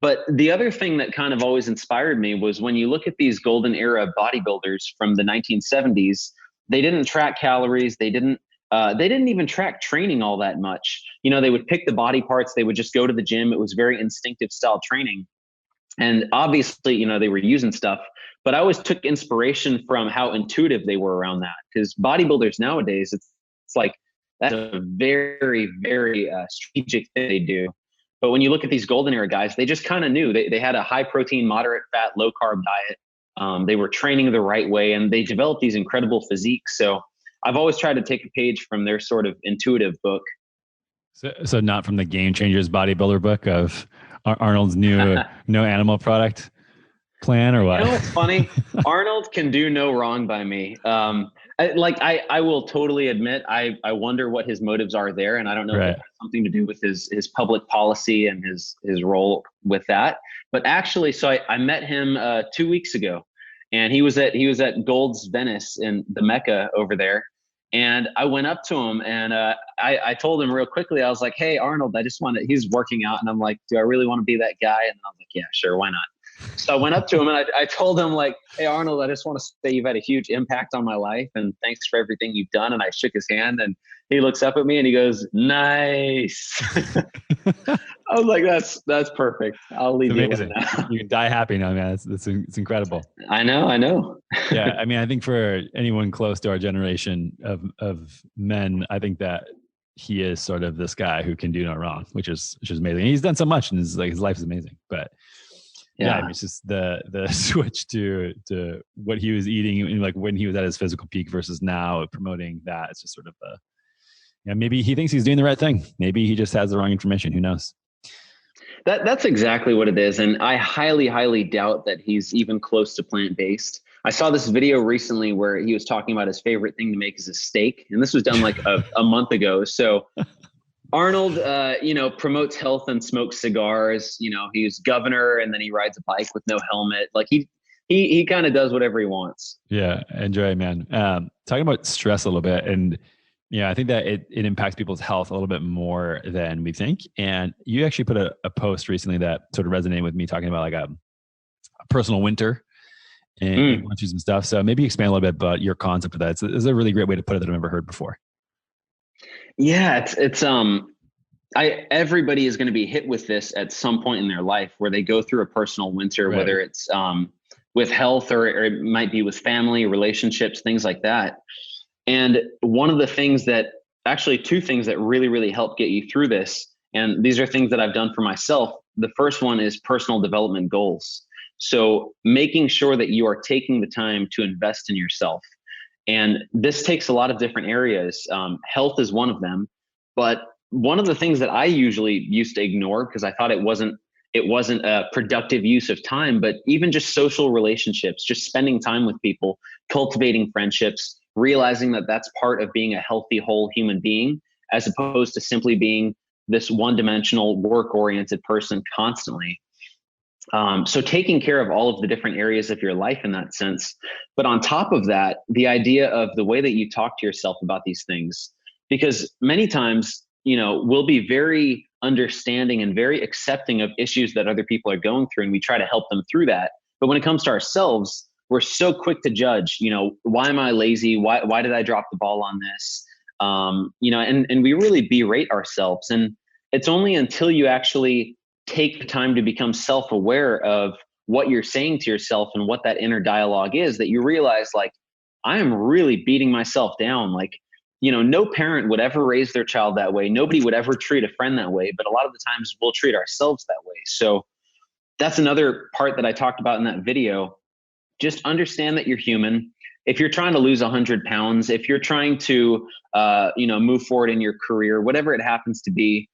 But the other thing that kind of always inspired me was when you look at these golden era bodybuilders from the 1970s, they didn't track calories. They didn't even track training all that much. You know, they would pick the body parts. They would just go to the gym. It was very instinctive style training. And obviously, you know, they were using stuff, but I always took inspiration from how intuitive they were around that. Because bodybuilders nowadays, it's like, that's a very, very strategic thing they do. But when you look at these golden era guys, they just kind of knew they had a high protein, moderate fat, low carb diet. They were training the right way and they developed these incredible physiques. So I've always tried to take a page from their sort of intuitive book. So not from the Game Changers bodybuilder book of Arnold's new no animal product plan or what? You know what's funny? Arnold can do no wrong by me. I will totally admit, I wonder what his motives are there. And I don't know if it has something to do with his public policy and his role with that. But actually, so I met him 2 weeks ago and he was at Gold's Venice in the Mecca over there. And I went up to him and I told him real quickly, I was like, hey, Arnold, he's working out. And I'm like, do I really want to be that guy? And I was like, yeah, sure. Why not? So I went up to him and I told him like, hey, Arnold, I just want to say you've had a huge impact on my life and thanks for everything you've done. And I shook his hand and he looks up at me and he goes, nice. I was like, that's perfect. I'll leave you with that. You can die happy now, man. It's incredible. I know. Yeah. I mean, I think for anyone close to our generation of men, I think that he is sort of this guy who can do no wrong, which is amazing. He's done so much and his life is amazing, but yeah, I mean, it's just the switch to what he was eating, like when he was at his physical peak versus now promoting that. It's just sort of maybe he thinks he's doing the right thing. Maybe he just has the wrong information. Who knows? That's exactly what it is. And I highly, highly doubt that he's even close to plant-based. I saw this video recently where he was talking about his favorite thing to make is a steak. And this was done like a month ago. So Arnold, promotes health and smokes cigars. You know, he's governor and then he rides a bike with no helmet. Like he kind of does whatever he wants. Yeah. Enjoy, man. Talking about stress a little bit. And I think that it impacts people's health a little bit more than we think. And you actually put a post recently that sort of resonated with me talking about like a personal winter and going through some stuff. So maybe expand a little bit about your concept of that. It's a really great way to put it that I've never heard before. Yeah, everybody is going to be hit with this at some point in their life where they go through a personal winter, whether it's with health or it might be with family, relationships, things like that. And one of the things two things that really, really help get you through this, and these are things that I've done for myself. The first one is personal development goals. So making sure that you are taking the time to invest in yourself. And this takes a lot of different areas. Health is one of them. But one of the things that I usually used to ignore because I thought it wasn't a productive use of time, but even just social relationships, just spending time with people, cultivating friendships, realizing that that's part of being a healthy, whole human being, as opposed to simply being this one-dimensional, work-oriented person constantly. So taking care of all of the different areas of your life in that sense. But on top of that, the idea of the way that you talk to yourself about these things, because many times, we'll be very understanding and very accepting of issues that other people are going through, and we try to help them through that. But when it comes to ourselves, we're so quick to judge, why am I lazy? Why did I drop the ball on this? And we really berate ourselves. And it's only until you actually take the time to become self-aware of what you're saying to yourself and what that inner dialogue is that you realize, like, I am really beating myself down. Like, no parent would ever raise their child that way. Nobody would ever treat a friend that way. But a lot of the times we'll treat ourselves that way. So that's another part that I talked about in that video. Just understand that you're human. If you're trying to lose 100 pounds, if you're trying to, move forward in your career, whatever it happens to be,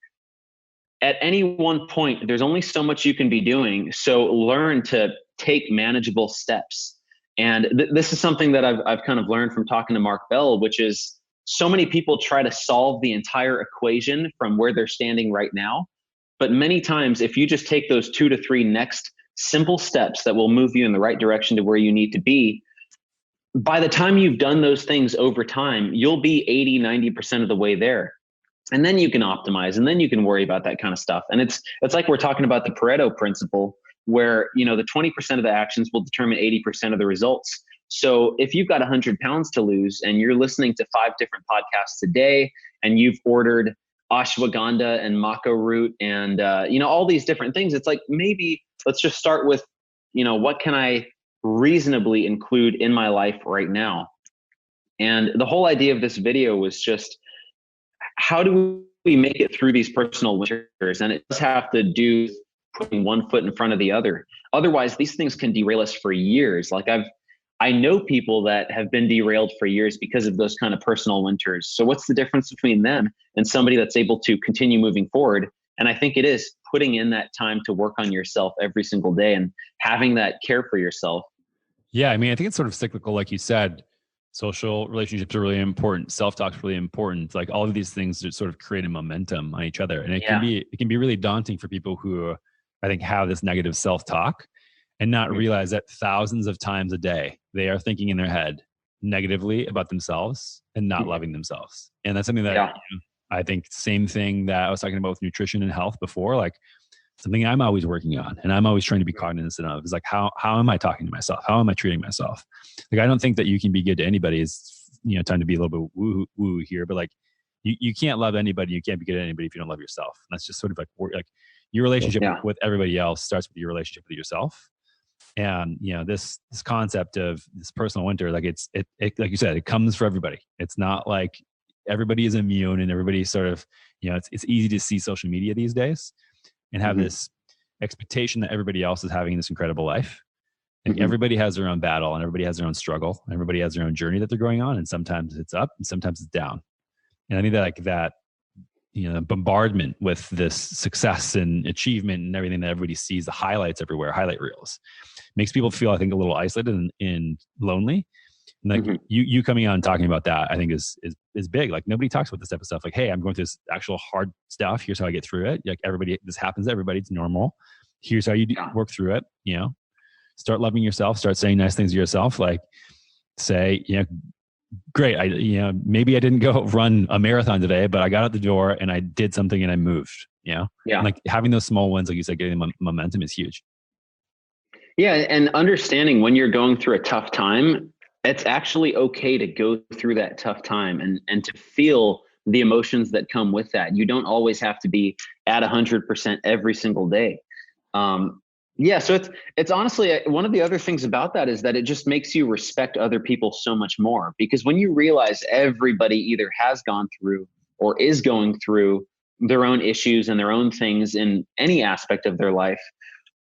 at any one point, there's only so much you can be doing. So learn to take manageable steps. And this is something that I've kind of learned from talking to Mark Bell, which is so many people try to solve the entire equation from where they're standing right now. But many times, if you just take those 2 to 3 next simple steps that will move you in the right direction to where you need to be, by the time you've done those things over time, you'll be 80-90% of the way there. And then you can optimize, and then you can worry about that kind of stuff. And it's like we're talking about the Pareto principle, where, you know, the 20% of the actions will determine 80% of the results. So if you've got 100 pounds to lose and you're listening to 5 different podcasts a day, and you've ordered ashwagandha and maca root and, you know, all these different things, it's like, maybe let's just start with, you know, what can I reasonably include in my life right now? And the whole idea of this video was just, how do we make it through these personal winters? And it does have to do putting one foot in front of the other. Otherwise, these things can derail us for years. Like I know people that have been derailed for years because of those kind of personal winters. So what's the difference between them and somebody that's able to continue moving forward? And I think it is putting in that time to work on yourself every single day and having that care for yourself. Yeah. I mean, I think it's sort of cyclical, like you said. Social relationships are really important. Self-talk's really important. Like all of these things just sort of create a momentum on each other. And it can be really daunting for people who I think have this negative self-talk and not realize that thousands of times a day, they are thinking in their head negatively about themselves and not loving themselves. And that's something that you know, I think same thing that I was talking about with nutrition and health before, like something I'm always working on and I'm always trying to be cognizant of is like, how am I talking to myself? How am I treating myself? Like, I don't think that you can be good to anybody. It's, you know, time to be a little bit woo here, but like you can't love anybody. You can't be good at anybody if you don't love yourself. And that's just sort of like your relationship with everybody else starts with your relationship with yourself. And, you know, this concept of this personal winter, like it like you said, it comes for everybody. It's not like everybody is immune and everybody's sort of, you know, it's easy to see social media these days and have this expectation that everybody else is having this incredible life. And everybody has their own battle and everybody has their own struggle. And everybody has their own journey that they're going on. And sometimes it's up and sometimes it's down. And I think that like that, you know, bombardment with this success and achievement and everything that everybody sees, the highlights everywhere, highlight reels, makes people feel, I think, a little isolated and lonely. And like you coming on and talking about that, I think is big. Like nobody talks about this type of stuff. Like, hey, I'm going through this actual hard stuff. Here's how I get through it. Like everybody, this happens to everybody. It's normal. Here's how you work through it. You know, start loving yourself, start saying nice things to yourself. Like say, you know, great. Maybe I didn't go run a marathon today, but I got out the door and I did something and I moved, you know? Yeah. And like having those small wins, like you said, getting momentum is huge. Yeah. And understanding when you're going through a tough time, it's actually okay to go through that tough time and to feel the emotions that come with that. You don't always have to be at 100% every single day. Yeah. So it's honestly, one of the other things about that is that it just makes you respect other people so much more, because when you realize everybody either has gone through or is going through their own issues and their own things in any aspect of their life,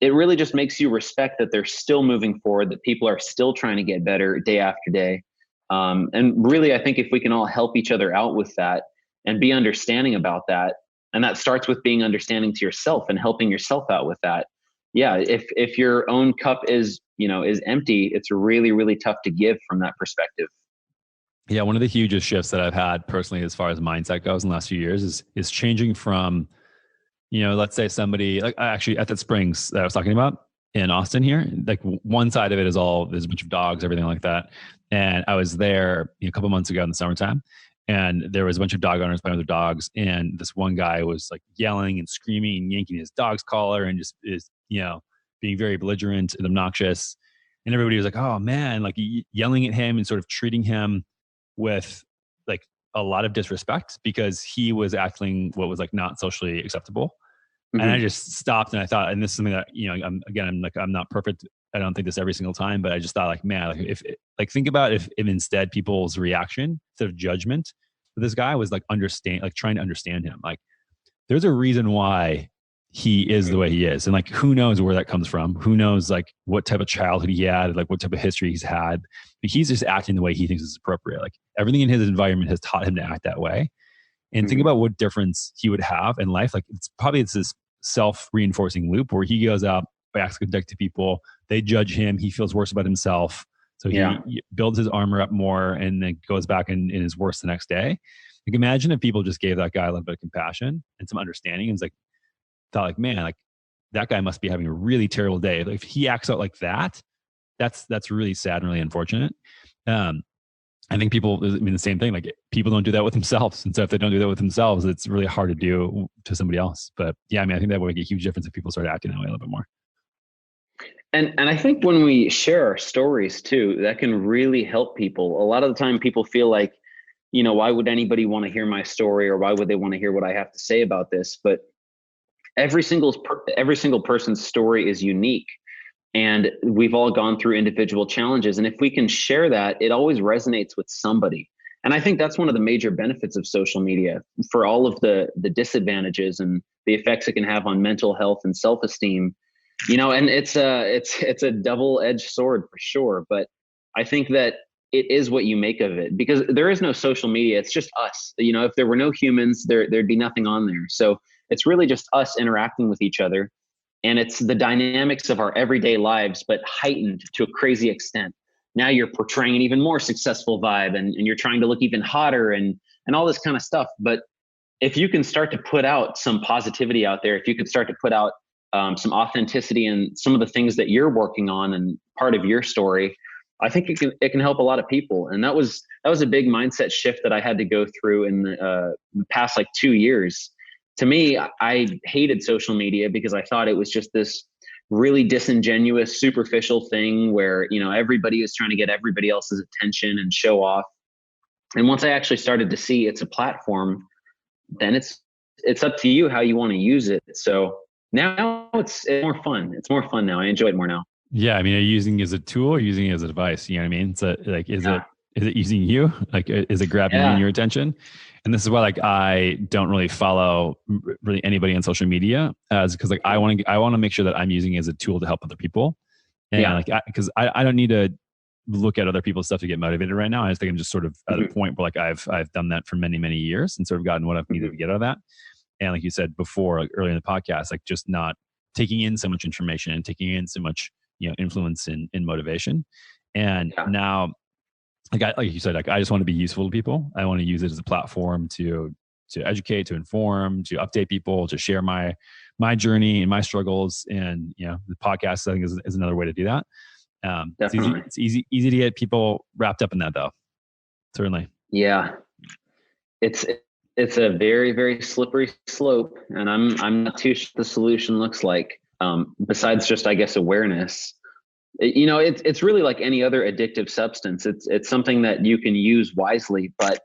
it really just makes you respect that they're still moving forward, that people are still trying to get better day after day. And really, I think if we can all help each other out with that and be understanding about that, and that starts with being understanding to yourself and helping yourself out with that. Yeah. If your own cup is empty, it's really, really tough to give from that perspective. Yeah. One of the hugest shifts that I've had personally, as far as mindset goes in the last few years is changing from, you know, let's say somebody like actually at that Springs that I was talking about in Austin here, like one side of it is there's a bunch of dogs, everything like that. And I was there a couple months ago in the summertime, and there was a bunch of dog owners playing with their dogs. And this one guy was like yelling and screaming and yanking his dog's collar and just is, you know, being very belligerent and obnoxious. And everybody was like, oh man, like yelling at him and sort of treating him with like a lot of disrespect because he was acting what was like not socially acceptable. Mm-hmm. And I just stopped and I thought, and this is something that, you know, I'm not perfect. I don't think this every single time, but I just thought like, man, like think about if instead people's reaction instead of judgment for this guy was like trying to understand him. Like there's a reason why he is the way he is. And like, who knows where that comes from? Who knows like what type of childhood he had, like what type of history he's had, but he's just acting the way he thinks is appropriate. Like everything in his environment has taught him to act that way. And think about what difference he would have in life. Like it's this self-reinforcing loop where he goes out, acts like a dick to people. They judge him. He feels worse about himself. So he builds his armor up more and then goes back and is worse the next day. Like imagine if people just gave that guy a little bit of compassion and some understanding and was like, thought like, man, like that guy must be having a really terrible day. Like, if he acts out like that, that's really sad and really unfortunate. I think people, I mean, the same thing, like people don't do that with themselves. And so if they don't do that with themselves, it's really hard to do to somebody else. But yeah, I mean, I think that would make a huge difference if people started acting that way a little bit more. And I think when we share our stories too, that can really help people. A lot of the time people feel like, why would anybody want to hear my story, or why would they want to hear what I have to say about this? But every single person's story is unique, and we've all gone through individual challenges. And if we can share that, it always resonates with somebody. And I think that's one of the major benefits of social media, for all of the disadvantages and the effects it can have on mental health and self-esteem. And it's a double-edged sword for sure. But I think that it is what you make of it, because there is no social media. It's just us. If there were no humans, there'd be nothing on there. So it's really just us interacting with each other. And it's the dynamics of our everyday lives, but heightened to a crazy extent. Now you're portraying an even more successful vibe, and you're trying to look even hotter and all this kind of stuff. But if you can start to put out some positivity out there, if you could start to put out some authenticity and some of the things that you're working on and part of your story, I think it can help a lot of people. And that was a big mindset shift that I had to go through in the past 2 years. To me, I hated social media because I thought it was just this really disingenuous, superficial thing where, everybody is trying to get everybody else's attention and show off. And once I actually started to see it's a platform, then it's up to you how you want to use it. So now it's more fun. It's more fun now. I enjoy it more now. Yeah. I mean, are you using it as a tool or using it as a device? You know what I mean? So is it using you? Like, is it grabbing you and your attention? And this is why, I don't really follow really anybody on social media, because I want to make sure that I'm using it as a tool to help other people. And because I don't need to look at other people's stuff to get motivated right now. I just think I'm just sort of at a point where I've done that for many, many years and sort of gotten what I've needed to get out of that. And like you said before, earlier in the podcast, just not taking in so much information and taking in so much, influence and motivation. And now, like you said, I just want to be useful to people. I want to use it as a platform to educate, to inform, to update people, to share my journey and my struggles. And the podcast, I think, is another way to do that. It's easy to get people wrapped up in that, though. Certainly. Yeah, it's a very, very slippery slope, and I'm not too sure what the solution looks like. Besides just, I guess, awareness. It's really like any other addictive substance. It's something that you can use wisely, but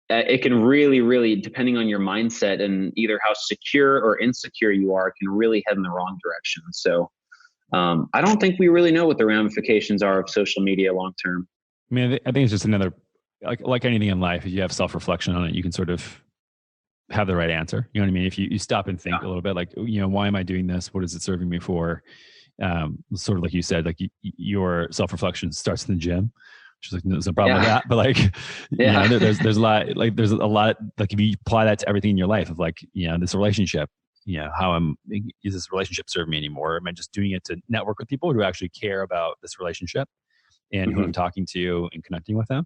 it can really, really, depending on your mindset and either how secure or insecure you are, it can really head in the wrong direction. So I don't think we really know what the ramifications are of social media long term. I mean, I think it's just another, like anything in life, if you have self-reflection on it, you can sort of have the right answer. You know what I mean? If you stop and think a little bit, why am I doing this? What is it serving me for? Sort of like you said, your self-reflection starts in the gym, which is there's no problem with that. But there's a lot, if you apply that to everything in your life of this relationship, is this relationship serving me anymore? Am I just doing it to network with people who actually care about this relationship and who I'm talking to and connecting with them?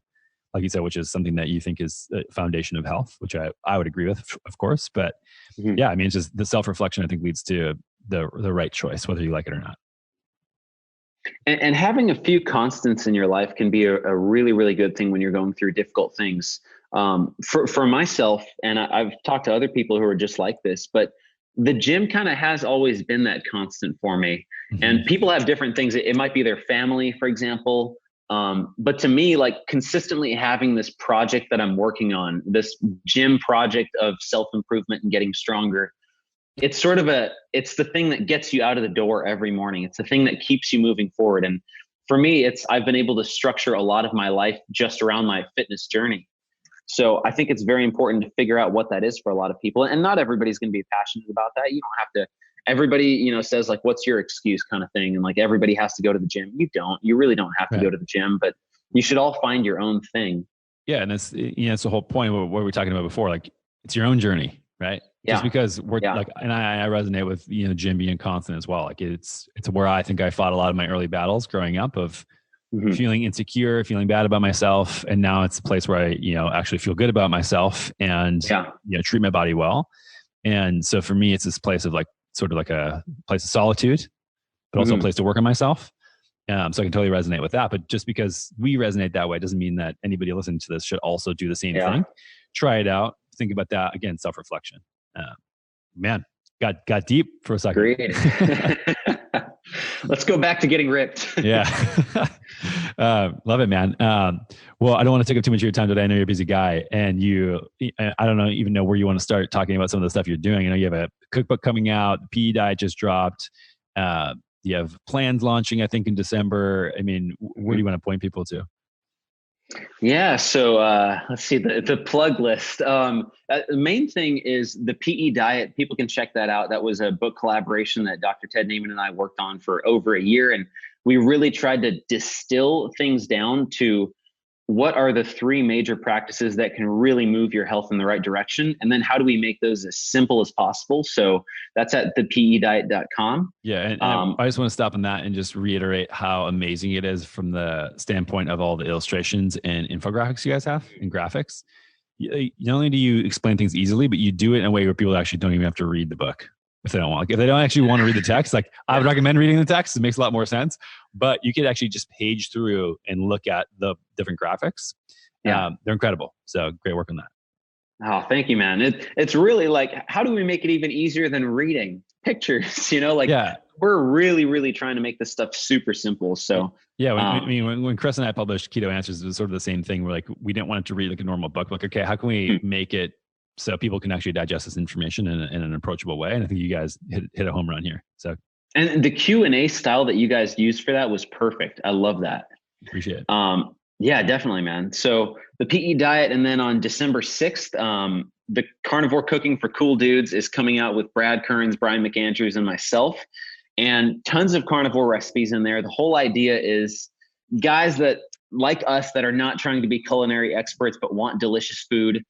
Like you said, which is something that you think is the foundation of health, which I would agree with, of course. But I mean, it's just the self-reflection, I think, leads to the right choice, whether you like it or not. And having a few constants in your life can be a really, really good thing when you're going through difficult things. For myself, and I've talked to other people who are just like this, but the gym kind of has always been that constant for me. And people have different things. It might be their family, for example. But to me, consistently having this project that I'm working on, this gym project of self-improvement and getting stronger, it's the thing that gets you out of the door every morning. It's the thing that keeps you moving forward. And for me, I've been able to structure a lot of my life just around my fitness journey. So I think it's very important to figure out what that is for a lot of people. And not everybody's going to be passionate about that. You don't have to, everybody, says what's your excuse kind of thing. And everybody has to go to the gym. You really don't have to go to the gym, but you should all find your own thing. Yeah. And that's, that's the whole point of what we were talking about before. it's your own journey, right? Yeah. Just because we're like, and I resonate with, Jim being constant as well. Like it's where I think I fought a lot of my early battles growing up of feeling insecure, feeling bad about myself. And now it's a place where I, actually feel good about myself and, treat my body well. And so for me, it's this place of like, sort of like a place of solitude, but also a place to work on myself. So I can totally resonate with that. But just because we resonate that way doesn't mean that anybody listening to this should also do the same thing. Try it out. Think about that. Again, self-reflection. Man, got deep for a second. Great. Let's go back to getting ripped. Yeah. Love it, man. Well, I don't want to take up too much of your time today. I know you're a busy guy, and I don't even know where you want to start talking about some of the stuff you're doing. I know you have a cookbook coming out. The PE diet just dropped. You have plans launching, I think, in December. I mean, where do you want to point people to? Yeah. So let's see the plug list. The main thing is the PE diet. People can check that out. That was a book collaboration that Dr. Ted Naiman and I worked on for over a year. And we really tried to distill things down to what are the 3 major practices that can really move your health in the right direction? And then how do we make those as simple as possible? So that's at thepediet.com. Yeah. And I just want to stop on that and just reiterate how amazing it is from the standpoint of all the illustrations and infographics you guys have and graphics. Not only do you explain things easily, but you do it in a way where people actually don't even have to read the book. If they don't want, if they don't actually want to read the text, like I would recommend reading the text. It makes a lot more sense, but you could actually just page through and look at the different graphics. They're incredible. So great work on that. Oh, thank you, man. It's really like, how do we make it even easier than reading pictures? We're really, really trying to make this stuff super simple. So when Chris and I published Keto Answers, it was sort of the same thing. We're like, we didn't want it to read like a normal book. Like, okay, how can we make it so people can actually digest this information in an approachable way? And I think you guys hit a home run here. So, and the Q&A style that you guys used for that was perfect. I love that. Appreciate it. Yeah, definitely, man. So the PE diet, and then on December 6th, the Carnivore Cooking for Cool Dudes is coming out with Brad Kearns, Brian McAndrews, and myself, and tons of carnivore recipes in there. The whole idea is guys that like us that are not trying to be culinary experts, but want delicious food.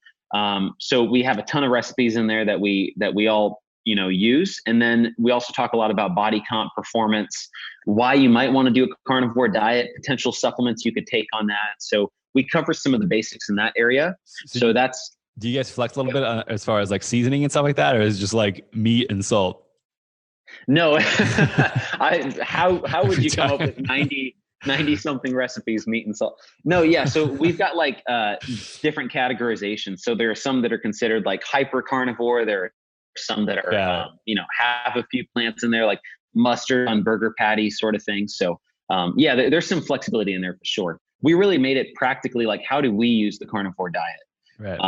So we have a ton of recipes in there that we all, use. And then we also talk a lot about body comp, performance, why you might want to do a carnivore diet, potential supplements you could take on that. So we cover some of the basics in that area. So that's, do you guys flex a little bit as far as like seasoning and stuff like that? Or is it just like meat and salt? No, how would you come up with 90 something recipes, meat and salt? No. Yeah. So we've got like different categorizations. So there are some that are considered like hyper carnivore. There are some that are, have a few plants in there, like mustard on burger patties sort of thing. So there's some flexibility in there for sure. We really made it practically like, how do we use the carnivore diet? Right.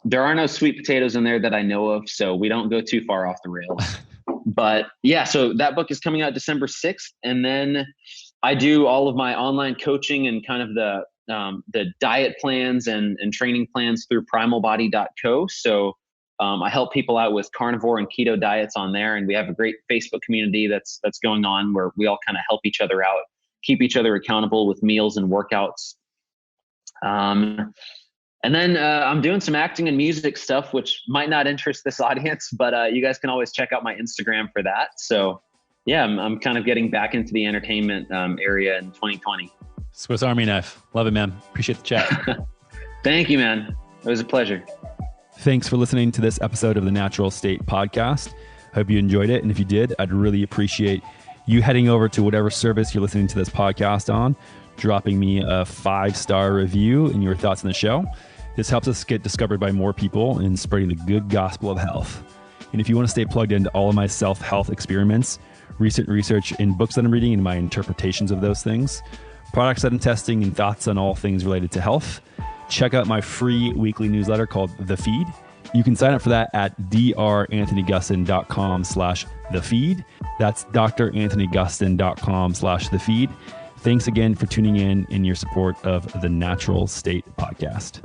There are no sweet potatoes in there that I know of, so we don't go too far off the rails. But yeah, so that book is coming out December 6th. And then I do all of my online coaching and kind of the diet plans and training plans through primalbody.co. So I help people out with carnivore and keto diets on there. And we have a great Facebook community that's going on where we all kind of help each other out, keep each other accountable with meals and workouts. And then I'm doing some acting and music stuff, which might not interest this audience, but you guys can always check out my Instagram for that. So yeah, I'm kind of getting back into the entertainment area in 2020. Swiss Army knife. Love it, man. Appreciate the chat. Thank you, man. It was a pleasure. Thanks for listening to this episode of the Natural State Podcast. Hope you enjoyed it. And if you did, I'd really appreciate you heading over to whatever service you're listening to this podcast on, dropping me a 5-star review and your thoughts on the show. This helps us get discovered by more people and spreading the good gospel of health. And if you want to stay plugged into all of my self-health experiments, recent research and books that I'm reading and my interpretations of those things, products that I'm testing, and thoughts on all things related to health, check out my free weekly newsletter called The Feed. You can sign up for that at dranthonygustin.com/thefeed. That's dranthonygustin.com/thefeed. Thanks again for tuning in and your support of the Natural State Podcast.